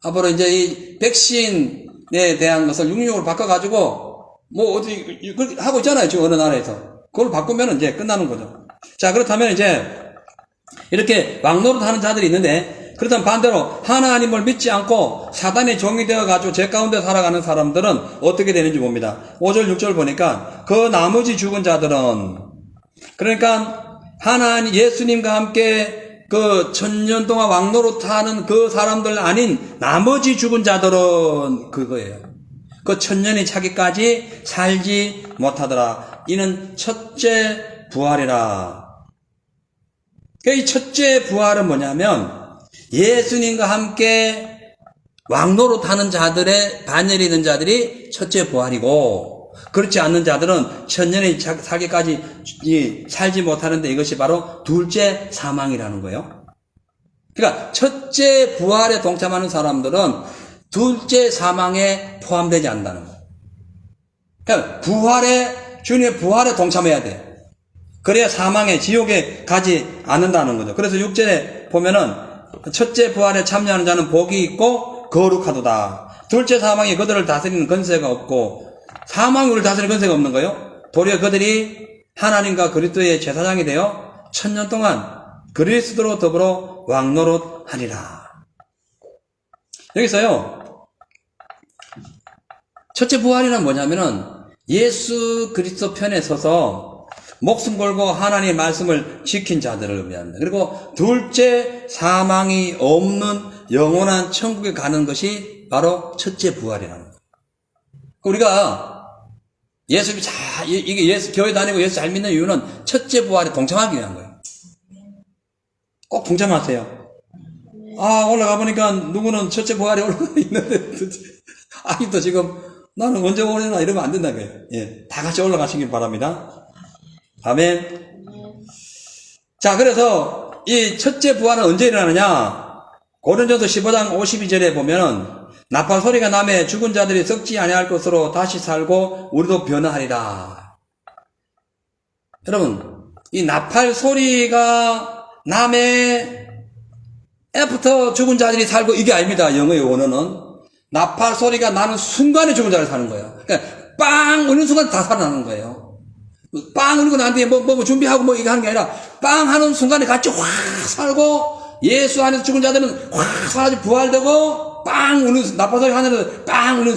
[SPEAKER 1] 앞으로 이제 이 백신에 대한 것을 666으로 바꿔가지고, 어디, 하고 있잖아요. 지금 어느 나라에서. 그걸 바꾸면 이제 끝나는 거죠. 자, 그렇다면 이제, 이렇게 왕노릇 하는 자들이 있는데, 그렇다면 반대로 하나님을 믿지 않고 사단의 종이 되어가지고 제 가운데 살아가는 사람들은 어떻게 되는지 봅니다. 5절, 6절 보니까, 그 나머지 죽은 자들은, 그러니까, 예수님과 함께 그 천년 동안 왕노릇하는 그 사람들 아닌 나머지 죽은 자들은 그거예요. 그 천년이 차기까지 살지 못하더라. 이는 첫째 부활이라. 이 첫째 부활은 뭐냐면 예수님과 함께 왕노릇하는 자들의 반열이 있는 자들이 첫째 부활이고, 그렇지 않는 자들은 천년의 살기까지 살지 못하는데 이것이 바로 둘째 사망이라는 거예요. 그러니까 첫째 부활에 동참하는 사람들은 둘째 사망에 포함되지 않는다는 거예요. 그러니까 주님의 부활에 동참해야 돼. 그래야 사망에, 지옥에 가지 않는다는 거죠. 그래서 6절에 보면은 첫째 부활에 참여하는 자는 복이 있고 거룩하도다. 둘째 사망이 그들을 다스리는 권세가 없고, 사망이 우리를 다스리는 권세가 없는 거예요. 도리어 그들이 하나님과 그리스도의 제사장이 되어 천년 동안 그리스도로 더불어 왕노릇하리라. 여기서요, 첫째 부활이란 뭐냐면은 예수 그리스도 편에 서서 목숨 걸고 하나님의 말씀을 지킨 자들을 의미합니다. 그리고 둘째 사망이 없는 영원한 천국에 가는 것이 바로 첫째 부활이라는 거예요. 우리가 교회 다니고 예수 잘 믿는 이유는 첫째 부활에 동참하기 위한 거예요. 꼭 동참하세요. 올라가 보니까 누구는 첫째 부활에 올라가 있는데, 아직도 지금 나는 언제 오려나 이러면 안 된다는 거예요. 예. 다 같이 올라가시길 바랍니다. 아멘. 자, 그래서 이 첫째 부활은 언제 일어나느냐? 고린도서 15장 52절에 보면은 나팔 소리가 나매 죽은 자들이 썩지 아니할 것으로 다시 살고 우리도 변화하리라. 여러분, 이 나팔 소리가 나매 애프터 죽은 자들이 살고 이게 아닙니다. 영어의 원어는 나팔 소리가 나는 순간에 죽은 자를 사는 거예요. 그러니까 빵 울리는 순간 다 살아나는 거예요. 빵 울리고 난 뒤에 뭐 준비하고 이거 하는 게 아니라 빵 하는 순간에 같이 확 살고, 예수 안에서 죽은 자들은 확 사라지고 부활되고, 빵 우는, 나팔 소리 하늘에서 빵 우는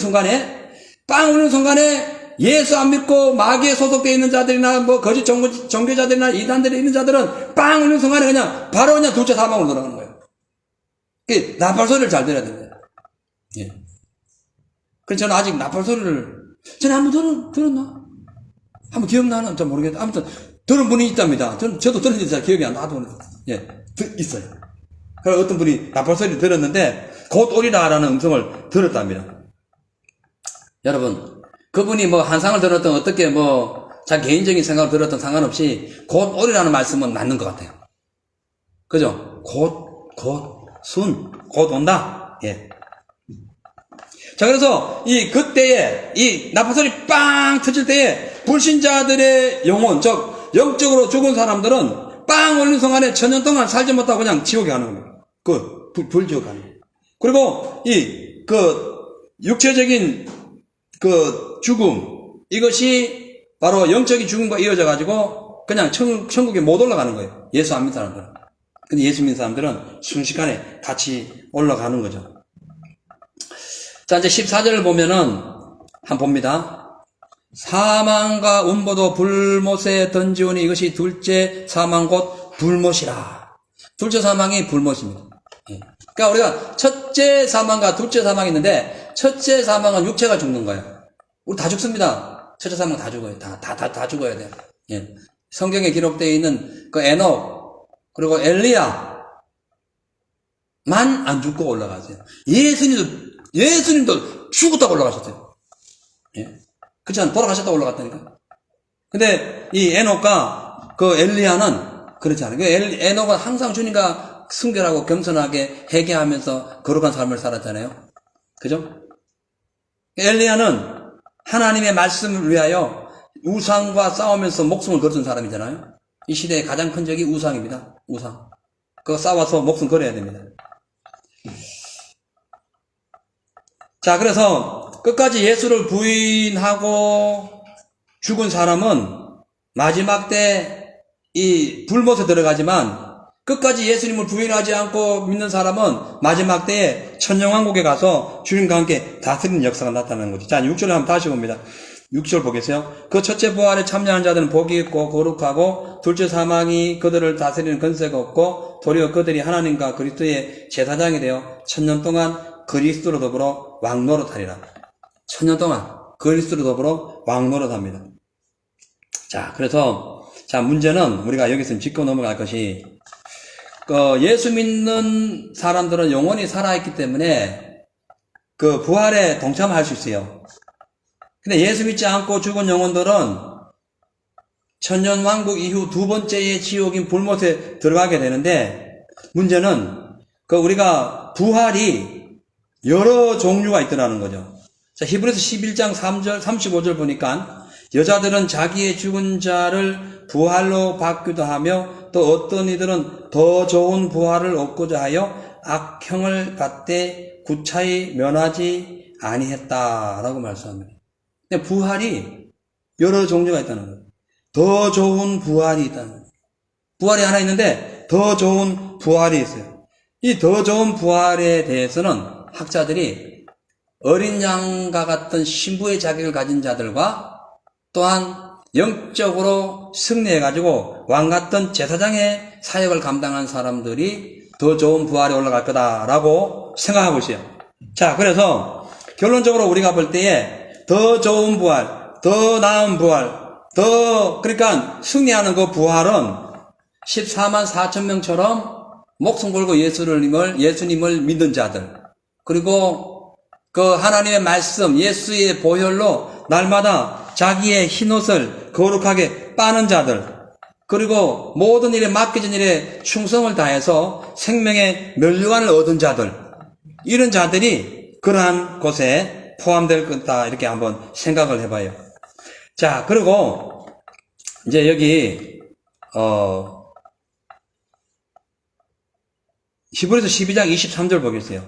[SPEAKER 1] 순간에, 예수 안 믿고 마귀에 소속되어 있는 자들이나 거짓 종교자들이나 이단들이 있는 자들은 빵 우는 순간에 바로 둘째 사망으로 돌아가는 거예요. 그 나팔 소리를 잘 들어야 됩니다. 예. 그래서 저는 아직 나팔 소리를, 전에 한번 들었나? 한번 기억나나? 잘 모르겠다. 아무튼, 들은 분이 있답니다. 저도 들었는데 잘 기억이 안 나도. 예, 있어요. 그래서 어떤 분이 나팔 소리를 들었는데, 곧 오리라라는 음성을 들었답니다. 여러분, 그분이 한상을 들었던 어떻게 자기 개인적인 생각을 들었던 상관없이 곧 오리라는 말씀은 맞는 것 같아요. 그죠? 곧 온다. 예. 자, 그래서 그때에 나팔 소리 빵 터질 때에 불신자들의 영혼, 즉 영적으로 죽은 사람들은 빵 울리는 순간에 천년 동안 살지 못하고 그냥 지옥에 가는 거예요. 불지옥 가는 거예요. 그리고 육체적인 죽음, 이것이 바로 영적인 죽음과 이어져 가지고 그냥 천국에 못 올라가는 거예요. 예수 안 믿는 사람들은. 근데 예수 믿는 사람들은 순식간에 같이 올라가는 거죠. 자, 이제 14절을 보면은 한번 봅니다. 사망과 운보도 불못에 던지오니 이것이 둘째 사망 곧 불못이라. 둘째 사망이 불못입니다. 예. 그러니까 우리가 첫째 사망과 둘째 사망이 있는데, 첫째 사망은 육체가 죽는 거예요. 우리 다 죽습니다. 첫째 사망 다 죽어요. 다 죽어야 돼요. 예. 성경에 기록되어 있는 그 에녹, 그리고 엘리야만 안 죽고 올라가세요. 예수님도 죽었다고 올라가셨어요. 예. 그렇지 않아요? 돌아가셨다고 올라갔다니까. 근데 이 에녹과 그 엘리야는 그렇지 않아요. 에녹은 항상 주님과 순결하고 겸손하게 회개하면서 거룩한 삶을 살았잖아요. 그죠? 엘리야는 하나님의 말씀을 위하여 우상과 싸우면서 목숨을 걸은 사람이잖아요. 이 시대의 가장 큰 적이 우상입니다. 우상. 그거 싸워서 목숨 걸어야 됩니다. 자, 그래서 끝까지 예수를 부인하고 죽은 사람은 마지막 때 이 불못에 들어가지만, 끝까지 예수님을 부인하지 않고 믿는 사람은 마지막 때에 천년왕국에 가서 주님과 함께 다스리는 역사가 나타나는 거죠. 자, 6절을 한번 다시 봅니다. 6절 보겠어요. 그 첫째 부활에 참여한 자들은 복이 있고 거룩하고, 둘째 사망이 그들을 다스리는 권세가 없고, 도리어 그들이 하나님과 그리스도의 제사장이 되어 천년 동안 그리스도로 더불어 왕노릇하리라. 천년 동안 그리스도로 더불어 왕노릇합니다. 자, 그래서 자, 문제는 우리가 여기서 짚고 넘어갈 것이, 예수 믿는 사람들은 영원히 살아있기 때문에 그 부활에 동참할 수 있어요. 근데 예수 믿지 않고 죽은 영혼들은 천년왕국 이후 두 번째의 지옥인 불못에 들어가게 되는데, 문제는 우리가 부활이 여러 종류가 있더라는 거죠. 자, 히브리서 11장 3절, 35절 보니까, 여자들은 자기의 죽은 자를 부활로 받기도 하며, 또 어떤 이들은 더 좋은 부활을 얻고자 하여 악형을 받되 구차히 면하지 아니했다라고 말씀합니다. 근데 부활이 여러 종류가 있다는 거예요. 더 좋은 부활이 있다는 거예요. 부활이 하나 있는데 더 좋은 부활이 있어요. 이 더 좋은 부활에 대해서는 학자들이 어린 양과 같은 신부의 자격을 가진 자들과, 또한 영적으로 승리해가지고 왕 같은 제사장의 사역을 감당한 사람들이 더 좋은 부활에 올라갈 거다라고 생각하고 있어요. 자, 그래서 결론적으로 우리가 볼 때에 더 좋은 부활, 더 나은 부활, 그러니까 승리하는 그 부활은 14만 4천 명처럼 목숨 걸고 예수님을 믿는 자들, 그리고 그 하나님의 말씀, 예수의 보혈로 날마다 자기의 흰옷을 거룩하게 빠는 자들, 그리고 모든 일에 맡겨진 일에 충성을 다해서 생명의 면류관을 얻은 자들, 이런 자들이 그러한 곳에 포함될 거다, 이렇게 한번 생각을 해봐요. 자, 그리고 이제 여기 히브리서 12장 23절 보겠어요.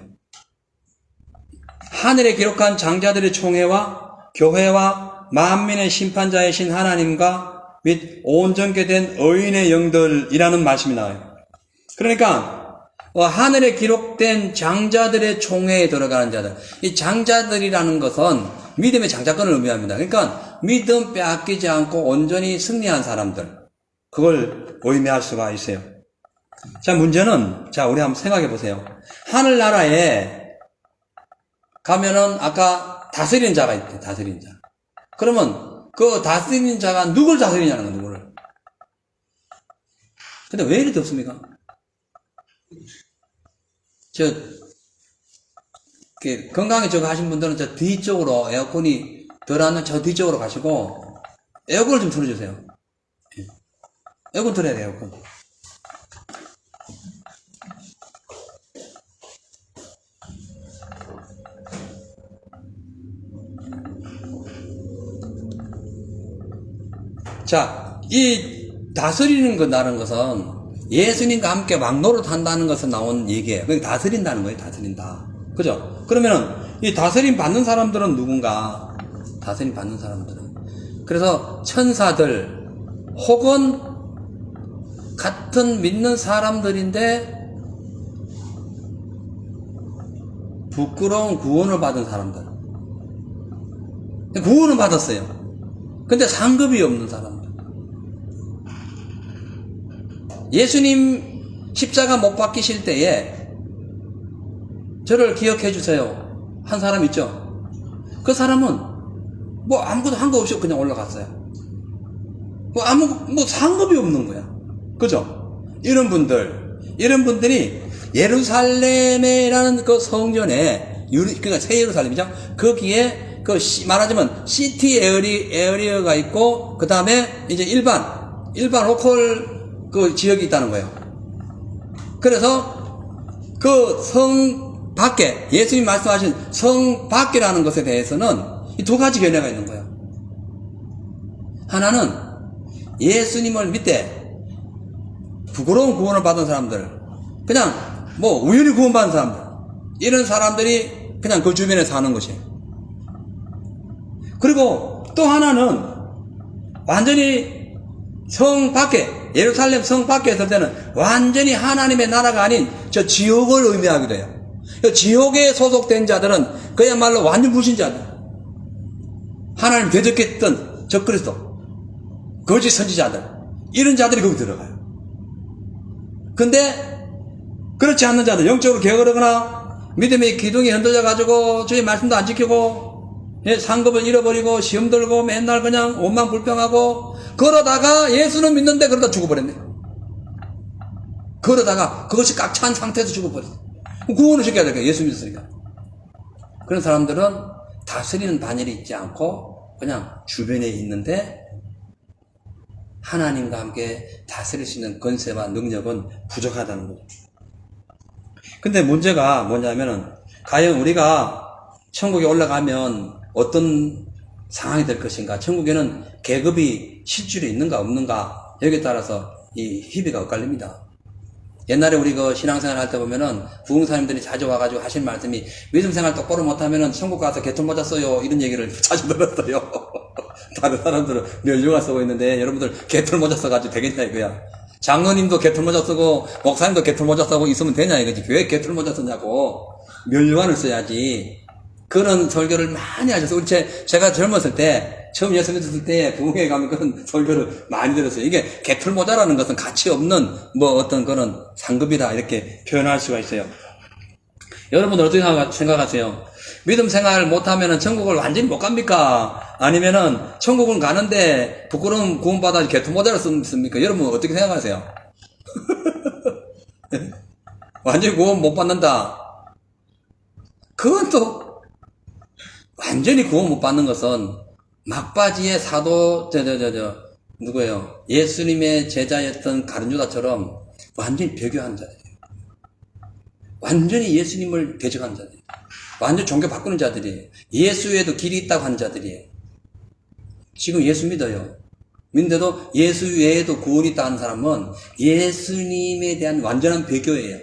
[SPEAKER 1] 하늘에 기록한 장자들의 총회와 교회와 만민의 심판자이신 하나님과 및 온전케 된 의인의 영들이라는 말씀이 나와요. 그러니까 하늘에 기록된 장자들의 총회에 들어가는 자들, 이 장자들이라는 것은 믿음의 장자권을 의미합니다. 그러니까 믿음 빼앗기지 않고 온전히 승리한 사람들, 그걸 의미할 수가 있어요. 자, 문제는, 자, 우리 한번 생각해 보세요. 하늘나라에 가면은 아까 다스리는 자가 있대, 다스리는 자. 그러면 그 다스리는 자가 누굴 다스리냐는 거야, 누구를. 근데 왜 이리 덥습니까? 건강에 저거 하신 분들은 저 뒤쪽으로, 에어컨이 덜 하는 저 뒤쪽으로 가시고 에어컨을 좀 틀어주세요. 에어컨 틀어야 돼요, 에어컨. 자, 이 다스리는 거라는 것은 예수님과 함께 왕노릇 한다는 것에 나온 얘기예요. 그게 다스린다는 거예요, 다스린다. 그죠? 그러면은 이 다스림 받는 사람들은 누군가? 다스림 받는 사람들은. 그래서 천사들 혹은 같은 믿는 사람들인데 부끄러운 구원을 받은 사람들. 구원을 받았어요. 근데 상급이 없는 사람들. 예수님 십자가 못 박히실 때에 저를 기억해 주세요 한 사람 있죠. 그 사람은 뭐 아무것도 한 거 없이 그냥 올라갔어요. 뭐 상급이 없는 거야. 그죠? 이런 분들이 예루살렘이라는 그 성전에, 그러니까 새 예루살렘이죠. 거기에 말하자면 시티 에어리어가 있고, 그 다음에 이제 일반 로컬 그 지역이 있다는 거예요. 그래서 그 성 밖에, 예수님 말씀하신 성 밖이라는 것에 대해서는 이 두 가지 견해가 있는 거예요. 하나는 예수님을 믿되 부끄러운 구원을 받은 사람들, 그냥 뭐 우연히 구원받은 사람들, 이런 사람들이 그냥 그 주변에 사는 것이에요. 그리고 또 하나는 완전히 성 밖에, 예루살렘 성 밖에 있을 때는 완전히 하나님의 나라가 아닌 저 지옥을 의미하기도 해요. 지옥에 소속된 자들은 그야말로 완전 불신자들, 하나님 대적했던 적그리스도, 거짓 선지자들, 이런 자들이 거기 들어가요. 근데 그렇지 않는 자들, 영적으로 게으르거나 믿음의 기둥이 흔들려 가지고 주의 말씀도 안 지키고 상급을 잃어버리고 시험 들고 맨날 그냥 원망 불평하고 그러다가 예수는 믿는데 그러다 죽어버렸네. 그러다가 그것이 꽉 찬 상태에서 죽어버렸어. 구원을 시켜야 될거야, 예수 믿었으니까. 그런 사람들은 다스리는 반열이 있지 않고 그냥 주변에 있는데 하나님과 함께 다스릴 수 있는 권세와 능력은 부족하다는 거죠. 근데 문제가 뭐냐면은, 과연 우리가 천국에 올라가면 어떤 상황이 될 것인가, 천국에는 계급이 실질이 있는가 없는가, 여기에 따라서 이 희비가 엇갈립니다. 옛날에 우리 그 신앙생활 할 때 보면은 부흥사님들이 자주 와가지고 하신 말씀이, 믿음생활 똑바로 못하면은 천국 가서 개털모자 써요, 이런 얘기를 자주 들었어요. 다른 사람들은 멸류관 쓰고 있는데 여러분들 개털모자 써가지고 되겠냐 이거야. 장로님도 개털모자 쓰고 목사님도 개털모자 쓰고 있으면 되냐 이거지. 왜 개털모자 쓰냐고. 멸류관을 써야지. 그런 설교를 많이 하셨어요. 우리 제가 젊었을 때, 처음 예수 믿었을 때 부흥회 가면 그런 설교를 많이 들었어요. 이게 개털모자라는 것은 가치 없는 뭐 어떤 그런 상급이다, 이렇게 표현할 수가 있어요. 여러분들 어떻게 생각하세요? 믿음 생활 못하면은 천국을 완전히 못 갑니까? 아니면은 천국을 가는데 부끄러움 구원받아 개털모자를 씁니까? 여러분 어떻게 생각하세요? 완전히 구원 못 받는다. 그건 또 완전히 구원 못 받는 것은 막바지의 사도 누구예요? 예수님의 제자였던 가룟유다처럼 완전히 배교한 자들이에요. 완전히 예수님을 대적한 자들이에요. 완전 종교 바꾸는 자들이에요. 예수 외에도 길이 있다고 하는 자들이에요. 지금 예수 믿어요. 믿는데도 예수 외에도 구원이 있다 하는 사람은 예수님에 대한 완전한 배교예요.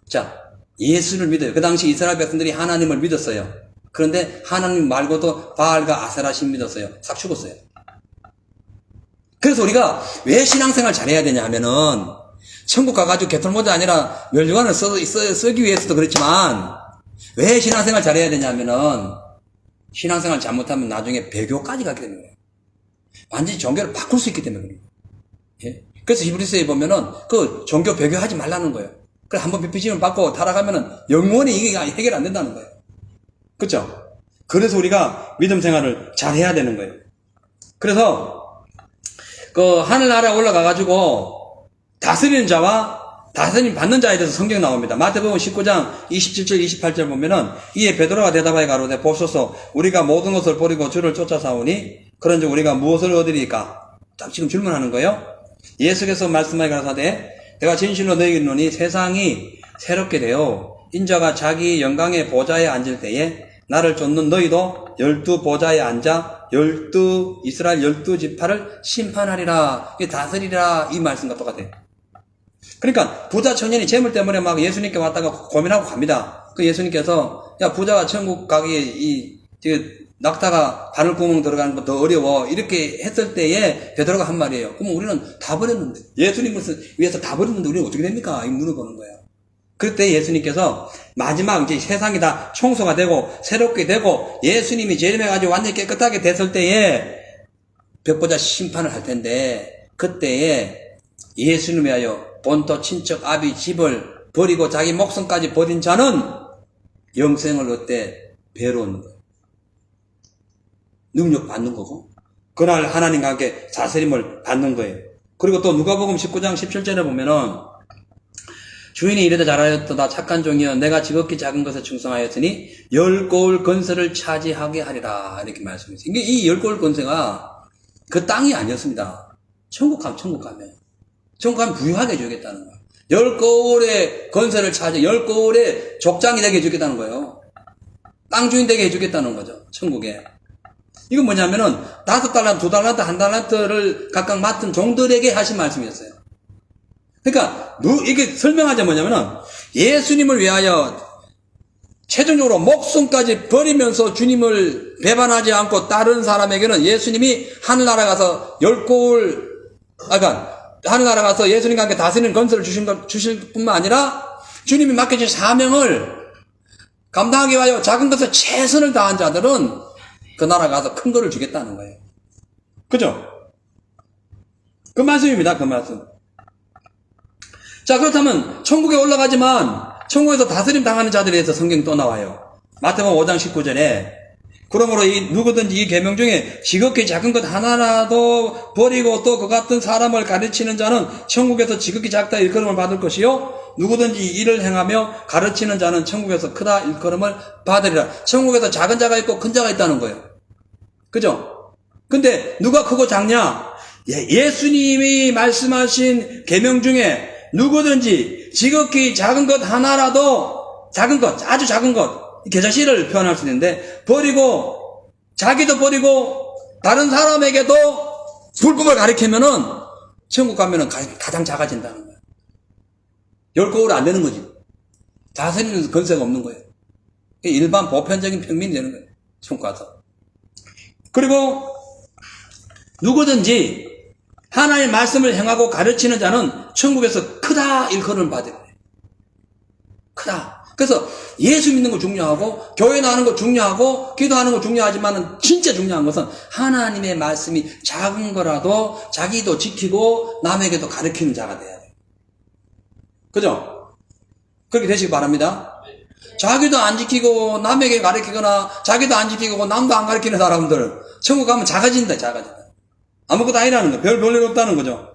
[SPEAKER 1] 자, 예수를 믿어요. 그 당시 이스라엘 백성들이 하나님을 믿었어요. 그런데 하나님 말고도 바알과 아세라신 믿었어요. 싹 죽었어요. 그래서 우리가 왜 신앙생활 잘해야 되냐 하면은, 천국 가가지고 개털모자 아니라 멸류관을 쓰기 위해서도 그렇지만, 왜 신앙생활 잘해야 되냐 하면은, 신앙생활 잘못하면 나중에 배교까지 가게 되는 거예요. 완전히 종교를 바꿀 수 있기 때문에 그래요. 예? 그래서 히브리서에 보면은 그 종교 배교하지 말라는 거예요. 그래 한번 뵙히심을 받고 타락하면은 영원히 이게 해결 안 된다는 거예요. 그렇죠? 그래서 우리가 믿음 생활을 잘 해야 되는 거예요. 그래서 그 하늘나라에 올라가가지고 다스리는 자와 다스림 받는 자에 대해서 성경 나옵니다. 마태복음 19장 27절 28절 보면은, 이에 베드로가 대답하여 가로되 보소서 우리가 모든 것을 버리고 주를 쫓아사오니 그런즉 우리가 무엇을 얻으리까? 딱 지금 질문하는 거예요. 예수께서 말씀하여 가라사대 내가 진실로 너희에게 이르노니 세상이 새롭게 되어 인자가 자기 영광의 보좌에 앉을 때에 나를 쫓는 너희도 12보좌에 앉아 이스라엘 12지파를 심판하리라, 다스리라, 이 말씀과 똑같아요. 그러니까 부자 청년이 재물 때문에 막 예수님께 왔다가 고민하고 갑니다. 그 예수님께서 야 부자가 천국 가기에 낙타가 바늘구멍 들어가는 거 더 어려워, 이렇게 했을 때에 베드로가 한 말이에요. 그럼 우리는 다 버렸는데, 예수님을 위해서 다 버렸는데 우리는 어떻게 됩니까? 이 물어보는 거예요. 그때 예수님께서 마지막 이제 세상이 다 청소가 되고 새롭게 되고 예수님이 재림해가지고 완전히 깨끗하게 됐을 때에 백보자 심판을 할 텐데, 그때에 예수님에 하여 본토 친척 아비 집을 버리고 자기 목숨까지 버린 자는 영생을 얻되 배로 얻는 거예요. 능력 받는 거고 그날 하나님과 함께 다스림을 받는 거예요. 그리고 또 누가복음 19장 17절에 보면은 주인이 이르되 잘하였도다 착한 종이여 내가 지극히 작은 것에 충성하였으니 10고을 건설을 차지하게 하리라 이렇게 말씀했어요. 이 10고을 건설가 그 땅이 아니었습니다. 천국 가면 부유하게 해주겠다는 거예요. 10고을의 건설을 차지 10고을의 족장이 되게 해주겠다는 거예요. 땅 주인 되게 해주겠다는 거죠. 천국에. 이건 뭐냐면은 5달란트, 2달란트, 1달란트를 각각 맡은 종들에게 하신 말씀이었어요. 그러니까 이게 설명하자 뭐냐면은 예수님을 위하여 최종적으로 목숨까지 버리면서 주님을 배반하지 않고 다른 사람에게는 예수님이 하늘나라 가서 10고을 하늘나라 가서 예수님과 함께 다스리는 건설을 주실 뿐만 아니라 주님이 맡겨진 사명을 감당하기 위하여 작은 것에 최선을 다한 자들은 그 나라 가서 큰 거를 주겠다는 거예요. 그죠? 그 말씀입니다. 그 말씀. 자, 그렇다면 천국에 올라가지만 천국에서 다스림 당하는 자들에 대해서 성경이 또 나와요. 마태복음 5장 19절에 그러므로 누구든지 이 계명 중에 지극히 작은 것 하나라도 버리고 또 그 같은 사람을 가르치는 자는 천국에서 지극히 작다 일컬음을 받을 것이요 누구든지 이를 행하며 가르치는 자는 천국에서 크다 일컬음을 받으리라. 천국에서 작은 자가 있고 큰 자가 있다는 거예요. 그죠? 근데 누가 크고 작냐? 예수님이 말씀하신 계명 중에 누구든지 지극히 작은 것 하나라도 작은 것, 아주 작은 것, 계자씨를 표현할 수 있는데 버리고 자기도 버리고 다른 사람에게도 불법을 가리키면은 천국 가면은 가장 작아진다는 거예요. 10고울이 안 되는 거지. 다스리는 건세가 없는 거예요. 일반 보편적인 평민이 되는 거예요. 천국 가서. 그리고 누구든지 하나님의 말씀을 행하고 가르치는 자는 천국에서 크다 일컬음을 받을 거예요. 크다. 그래서 예수 믿는 거 중요하고 교회 나가는 거 중요하고 기도하는 거 중요하지만 진짜 중요한 것은 하나님의 말씀이 작은 거라도 자기도 지키고 남에게도 가르치는 자가 돼야 돼요. 그죠? 그렇게 되시기 바랍니다. 자기도 안 지키고 남에게 가르치거나 자기도 안 지키고 남도 안 가르치는 사람들 천국 가면 작아진다. 아무것도 아니라는 거예요. 별 볼일 없다는 거죠.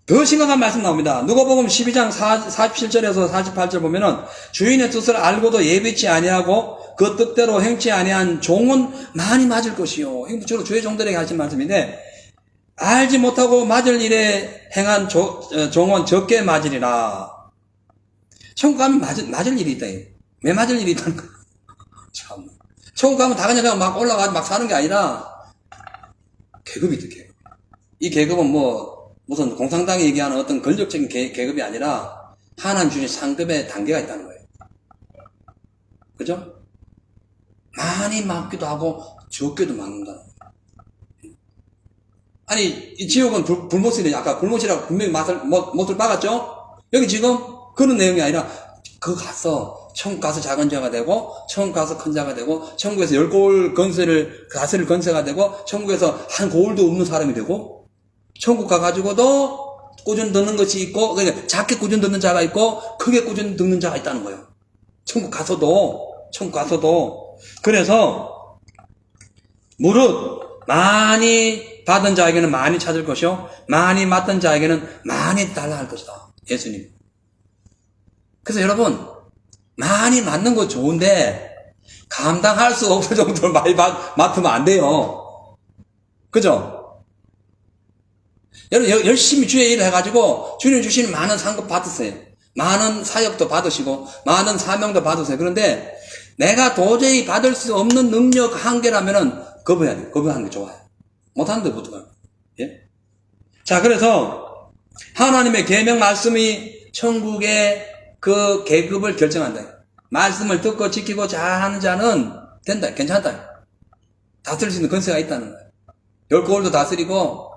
[SPEAKER 1] 더 심각한 말씀 나옵니다. 누가복음 12장 47절에서 48절 보면은 주인의 뜻을 알고도 예비치 아니하고 그 뜻대로 행치 아니한 종은 많이 맞을 것이요. 이거 주로 주의 종들에게 하신 말씀인데 알지 못하고 맞을 일에 행한 종은 적게 맞으리라. 천국 가면 맞을 일이 있다. 왜 맞을 일이 있다는 거야? 참. 천국 가면 다 그냥 막 올라가서 막 사는 게 아니라 계급이 있다, 계급. 이 계급은 무슨 공산당이 얘기하는 어떤 권력적인 계급이 아니라 하나님 주신 상급의 단계가 있다는 거예요. 그죠? 많이 맞기도 하고 적게도 맞는다는 거예요. 아니, 이 지옥은 불못이네. 아까 불못이라고 분명히 못을 박았죠? 여기 지금 그런 내용이 아니라 그 가서 천국 가서 작은 자가 되고 천국 가서 큰 자가 되고 천국에서 10고을 건설을 다스릴 건세가 되고 천국에서 한 고을도 없는 사람이 되고 천국 가가지고도 꾸준히 듣는 것이 있고 그러니까 작게 꾸준히 듣는 자가 있고 크게 꾸준히 듣는 자가 있다는 거예요. 천국 가서도 그래서 무릇 많이 받은 자에게는 많이 찾을 것이요 많이 맡은 자에게는 많이 달라 할 것이다. 예수님. 그래서 여러분 많이 맞는 거 좋은데 감당할 수 없을 정도로 많이 맡으면 안 돼요. 그죠? 여러분 열심히 주의 일을 해가지고 주님 주시는 많은 상급 받으세요. 많은 사역도 받으시고 많은 사명도 받으세요. 그런데 내가 도저히 받을 수 없는 능력 한계라면은 거부해야 돼요. 거부하는 게 좋아요. 못하는데 못해요. 예? 자, 그래서 하나님의 계명 말씀이 천국의 그 계급을 결정한다. 말씀을 듣고 지키고 잘하는 자는 된다. 괜찮다. 다스릴 수 있는 권세가 있다는 거예요. 10고을도 다스리고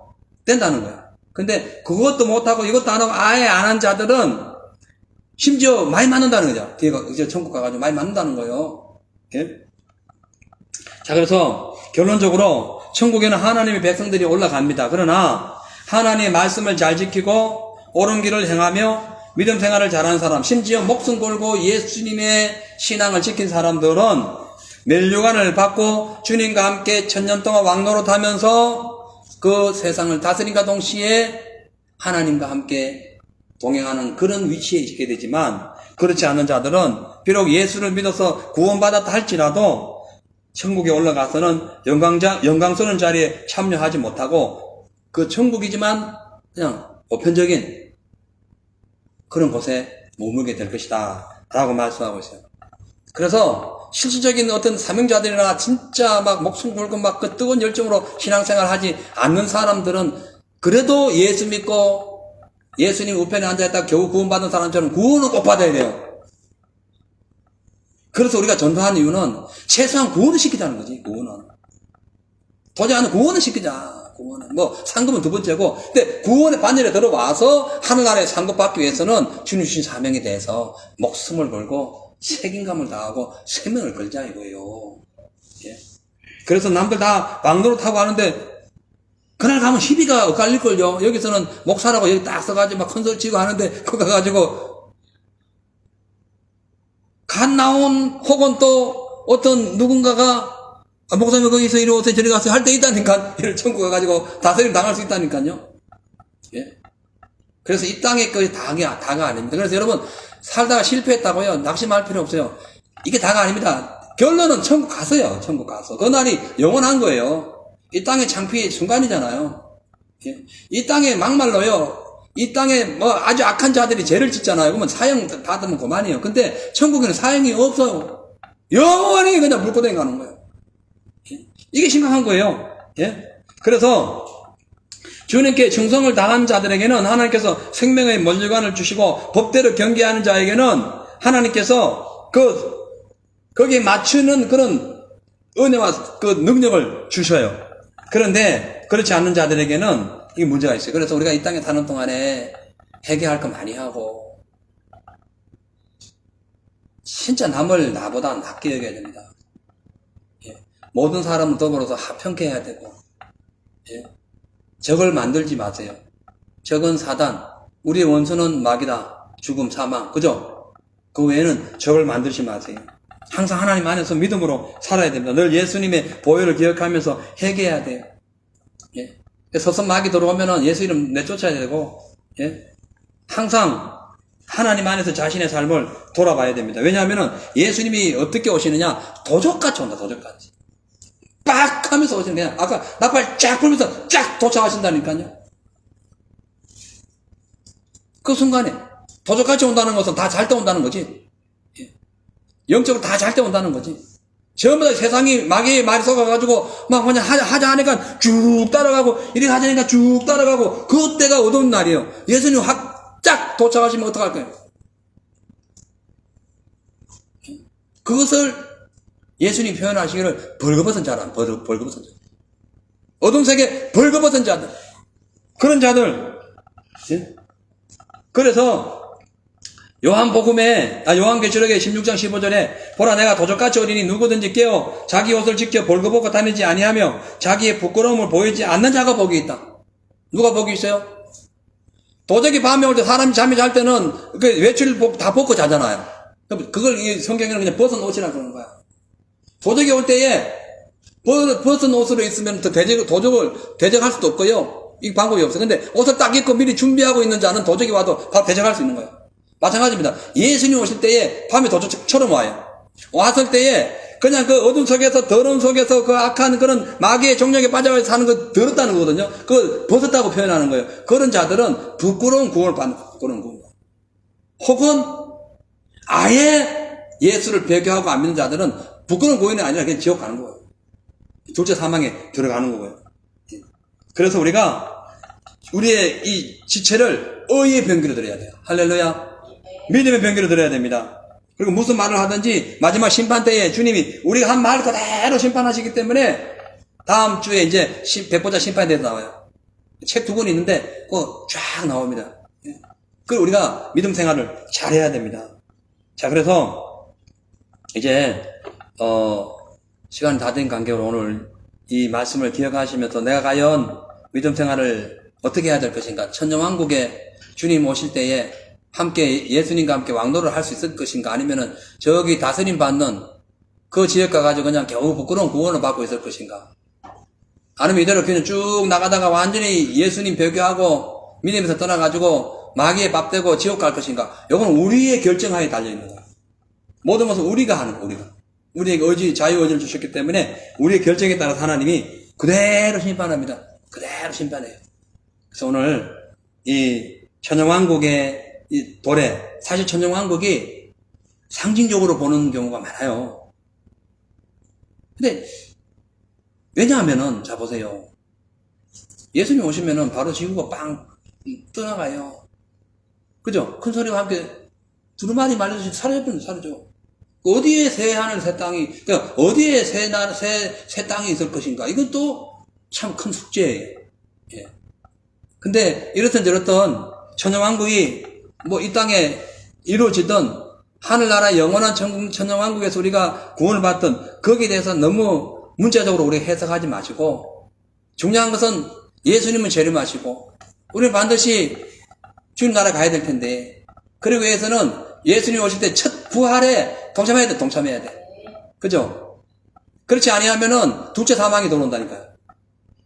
[SPEAKER 1] 된다는 거예요. 근데 그것도 못하고 이것도 안 하고 아예 안 한 자들은 심지어 많이 맞는다는 거죠. 뒤에 이제 천국 가가지고 많이 맞는다는 거예요. 예? 자, 그래서 결론적으로 천국에는 하나님의 백성들이 올라갑니다. 그러나 하나님의 말씀을 잘 지키고 옳은 길을 행하며 믿음 생활을 잘하는 사람, 심지어 목숨 걸고 예수님의 신앙을 지킨 사람들은 멸류관을 받고 주님과 함께 천년 동안 왕노릇하면서 그 세상을 다스림과 동시에 하나님과 함께 동행하는 그런 위치에 있게 되지만, 그렇지 않은 자들은 비록 예수를 믿어서 구원받았다 할지라도 천국에 올라가서는 영광스러운 자리에 참여하지 못하고 그 천국이지만 그냥 보편적인 그런 곳에 머물게 될 것이다 라고 말씀하고 있어요. 그래서 실질적인 어떤 사명자들이나 진짜 막 목숨 걸고 막 그 뜨거운 열정으로 신앙생활 하지 않는 사람들은 그래도 예수 믿고 예수님 우편에 앉아있다 겨우 구원받은 사람처럼 구원은 꼭 받아야 돼요. 그래서 우리가 전도하는 이유는 최소한 구원을 시키자는 거지. 구원은 도저히 구원을 시키자. 구원은 뭐 상급은 두 번째고, 근데 구원의 반열에 들어와서 하늘나라의 상급 받기 위해서는 주님 주신 사명에 대해서 목숨을 걸고 책임감을 다하고 생명을 걸자 이거예요. 예. 그래서 남들 다 왕노릇하고 하는데 그날 가면 시비가 엇갈릴걸요. 여기서는 목사라고 여기 딱 써가지고 막 큰소리 치고 하는데 그거 가가지고 갓 나온 혹은 또 어떤 누군가가 목사님 거기서 이리 오세요 저리 가세요 할 때 있다니까. 이를 천국 가가지고 다스림 당할 수 있다니까요. 예. 그래서 이 땅에 거의 다가 아닙니다. 그래서 여러분 살다가 실패했다고요 낙심할 필요 없어요. 이게 다가 아닙니다. 결론은 천국 가서요. 천국 가서 그날이 영원한 거예요. 이 땅의 창피의 순간이잖아요. 예. 이 땅에 막말로요. 이 땅에 뭐 아주 악한 자들이 죄를 짓잖아요. 그러면 사형 받으면 그만이에요. 근데 천국에는 사형이 없어요. 영원히 그냥 물고댕이 가는 거예요. 예. 이게 심각한 거예요. 예. 그래서 주님께 충성을 다한 자들에게는 하나님께서 생명의 면류관을 주시고 법대로 경계하는 자에게는 하나님께서 거기에 맞추는 그런 은혜와 그 능력을 주셔요. 그런데 그렇지 않는 자들에게는 이게 문제가 있어요. 그래서 우리가 이 땅에 사는 동안에 회개할 거 많이 하고 진짜 남을 나보다 낫게 여겨야 됩니다. 예. 모든 사람을 더불어서 합평해야 되고, 예. 적을 만들지 마세요. 적은 사단, 우리의 원수는 마귀다, 죽음, 사망, 그죠? 그 외에는 적을 만들지 마세요. 항상 하나님 안에서 믿음으로 살아야 됩니다. 늘 예수님의 보혈을 기억하면서 회개해야 돼요. 예. 서선 마귀 들어오면은 예수 이름 내쫓아야 되고, 예. 항상 하나님 안에서 자신의 삶을 돌아봐야 됩니다. 왜냐하면은 예수님이 어떻게 오시느냐? 도적같이 온다, 도적같이. 빡! 하면서 오시는 거야. 아까 나팔 쫙 불면서 쫙 도착하신다니까요. 그 순간에 도적같이 온다는 것은 다 잘 때 온다는 거지. 영적으로 다 잘 때 온다는 거지. 전부 다 세상이 마귀의 말이 속아가지고 막 그냥 하자 하니까 쭉 따라가고 이렇게 하자니까 쭉 따라가고 그때가 어두운 날이에요. 예수님 쫙 도착하시면 어떡할 거예요? 그것을 예수님 표현하시기를 벌거벗은 자란 벌거벗은 자. 어둠 세계 벌거벗은 자들. 그런 자들. 그래서 요한계시록의 16장 15절에 보라 내가 도적같이 오리니 누구든지 깨어 자기 옷을 지켜 벌거벗고 다니지 아니하며 자기의 부끄러움을 보이지 않는 자가 복이 있다. 누가 복이 있어요? 도적이 밤에 올 때 사람이 잠이 잘 때는 그 외출 다 벗고 자잖아요. 그걸 성경에는 그냥 벗은 옷이라고 그러는 거야. 도적이 올 때에 벗은 옷으로 있으면 도적을 대적할 수도 없고요. 이 방법이 없어요. 근데 옷을 딱 입고 미리 준비하고 있는 자는 도적이 와도 바로 대적할 수 있는 거예요. 마찬가지입니다. 예수님 오실 때에 밤에 도적처럼 와요. 왔을 때에 그냥 그 어둠 속에서 더러움 속에서 그 악한 그런 마귀의 종력에 빠져서 사는 거 더럽다는 거거든요. 그걸 벗었다고 표현하는 거예요. 그런 자들은 부끄러운 구원을 받는 부끄러운 구원. 혹은 아예 예수를 배교하고 안 믿는 자들은 부끄러운 구원이 아니라 그냥 지옥 가는 거예요. 둘째 사망에 들어가는 거고요. 그래서 우리가 우리의 이 지체를 의의 병기로 들어야 돼요. 할렐루야. 믿음의 병기로 들어야 됩니다. 그리고 무슨 말을 하든지 마지막 심판 때에 주님이 우리가 한 말 그대로 심판하시기 때문에 다음 주에 이제 백보자 심판에 대해서 나와요. 책 2권 있는데 그거 쫙 나옵니다. 그리고 우리가 믿음 생활을 잘해야 됩니다. 자, 그래서 이제 시간이 다 된 관계로 오늘 이 말씀을 기억하시면서 내가 과연 믿음 생활을 어떻게 해야 될 것인가? 천년왕국에 주님 오실 때에 함께 예수님과 함께 왕노를 할 수 있을 것인가? 아니면은 저기 다스림 받는 그 지역 가가지고 그냥 겨우 부끄러운 구원을 받고 있을 것인가? 아니면 이대로 그냥 쭉 나가다가 완전히 예수님 배교하고 믿음에서 떠나가지고 마귀의 밥 되고 지옥 갈 것인가? 이건 우리의 결정하에 달려있는 거야. 모든 것은 우리가 하는 거야, 우리가. 우리에게 의지, 자유의지를 주셨기 때문에 우리의 결정에 따라서 하나님이 그대로 심판합니다. 그대로 심판해요. 그래서 오늘 이 천년왕국의 이 도래, 사실 천년왕국이 상징적으로 보는 경우가 많아요. 근데 왜냐하면은, 자 보세요. 예수님 오시면은 바로 지구가 빵 떠나가요. 그죠? 큰 소리와 함께 두루마리 말려주시 사라져. 어디에 새 하늘 새 땅이, 그러니까 어디에 새 땅이 있을 것인가? 이것도 참 큰 숙제예요. 예. 근데 이렇든 저렇든 천년왕국이 뭐 이 땅에 이루어지든 하늘나라 영원한 천년왕국에서 우리가 구원을 받든 거기에 대해서 너무 문자적으로 우리가 해석하지 마시고 중요한 것은 예수님은 재림하시고 우리는 반드시 주님 나라 가야 될 텐데 그러기 위해서는 예수님 오실 때 첫 부활에 동참해야 돼. 그죠? 그렇지 아니하면은 둘째 사망이 들어온다니까요.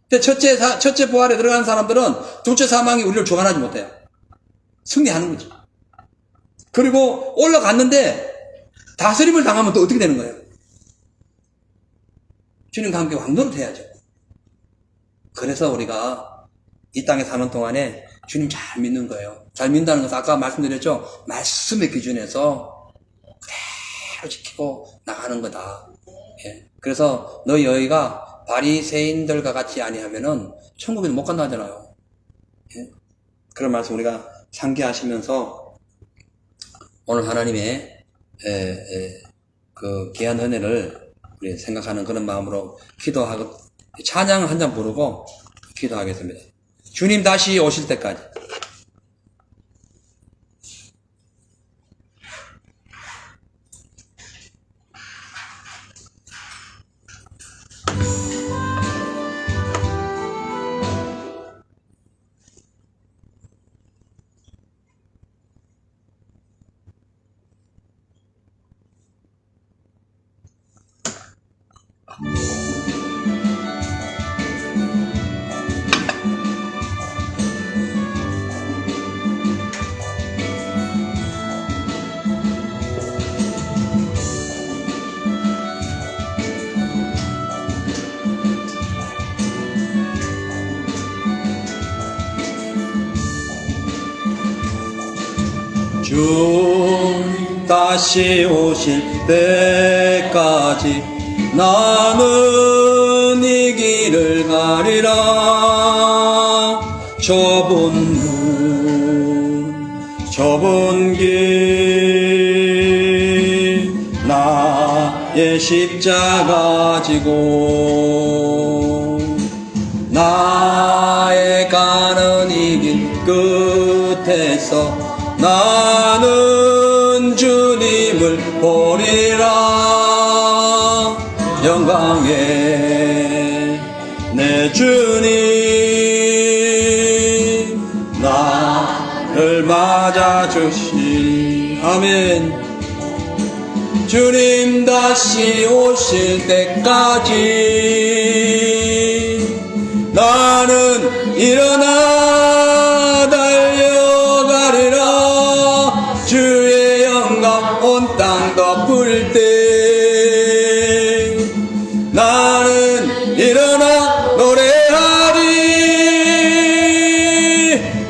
[SPEAKER 1] 근데 첫째 부활에 들어가는 사람들은 둘째 사망이 우리를 주관하지 못해요. 승리하는 거지. 그리고 올라갔는데 다스림을 당하면 또 어떻게 되는 거예요? 주님과 함께 왕노릇 해야죠. 그래서 우리가 이 땅에 사는 동안에 주님 잘 믿는 거예요. 잘 믿는다는 것은 아까 말씀드렸죠. 말씀의 기준에서 그대로 지키고 나가는 거다. 예. 그래서 너희가 바리새인들과 같이 아니하면은 천국에는 못 간다 하잖아요. 예. 그런 말씀 우리가 상기하시면서 오늘 하나님의 그 귀한 은혜를 우리 생각하는 그런 마음으로 기도하고 찬양 한 잔 부르고 기도하겠습니다. 주님 다시 오실 때까지. 주 다시 오실 때까지 나는 이 길을 가리라. 좁은 길 나의 십자가 지고 나의 가는 이 길 끝에서 나는 주님을 보리라. 영광의 내 주님 나를 맞아주시. 아멘. 주님 다시 오실 때까지 나는 일어나 달려가리라. 주의 영광 온 땅 덮을 때 나는 일어나 노래하리.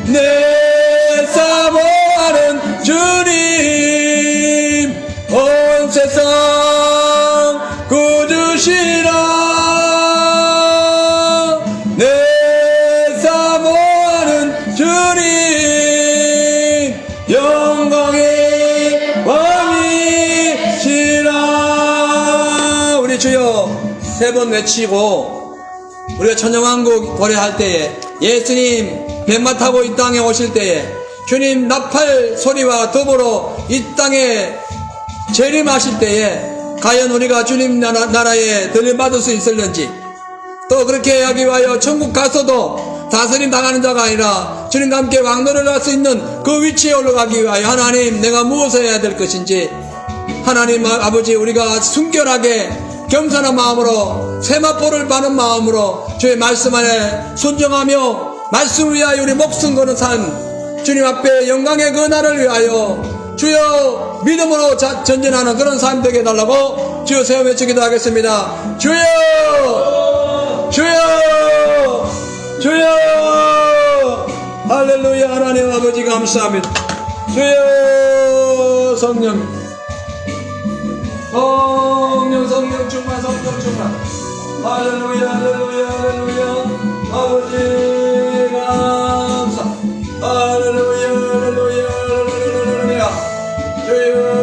[SPEAKER 1] 내 사모하는 주님 온 세상 구주시라. 내 사모하는 주님 영광의 왕이시라. 우리 주여 세 번 외치고 우리가 천년왕국 도래할 때에 예수님 뱀마 타고 이 땅에 오실 때에 주님 나팔 소리와 더불어 이 땅에 재림하실 때에 과연 우리가 주님 나라에 들림받을 수 있을는지, 또 그렇게 하기 위하여 천국 가서도
[SPEAKER 2] 다스림 당하는 자가 아니라 주님과 함께 왕노를 할 수 있는 그 위치에 올라가기 위하여 하나님 내가 무엇을 해야 될 것인지 하나님 아버지 우리가 순결하게 겸손한 마음으로 세마포를 바는 마음으로 주의 말씀 안에 순종하며 말씀을 위하여 우리 목숨 거는 삶 주님 앞에 영광의 그 날을 위하여 주여 믿음으로 전진하는 그런 삶 되게 해달라고 주여 세워 외치기도 하겠습니다. 주여 주여 주여 할렐루야. 하나님 아버지 감사합니다. 주여 성령 충만 성령 충만 할렐루야 할렐루야 할렐루야 아버지 감사 할렐루야 할렐루야 할렐루야 주여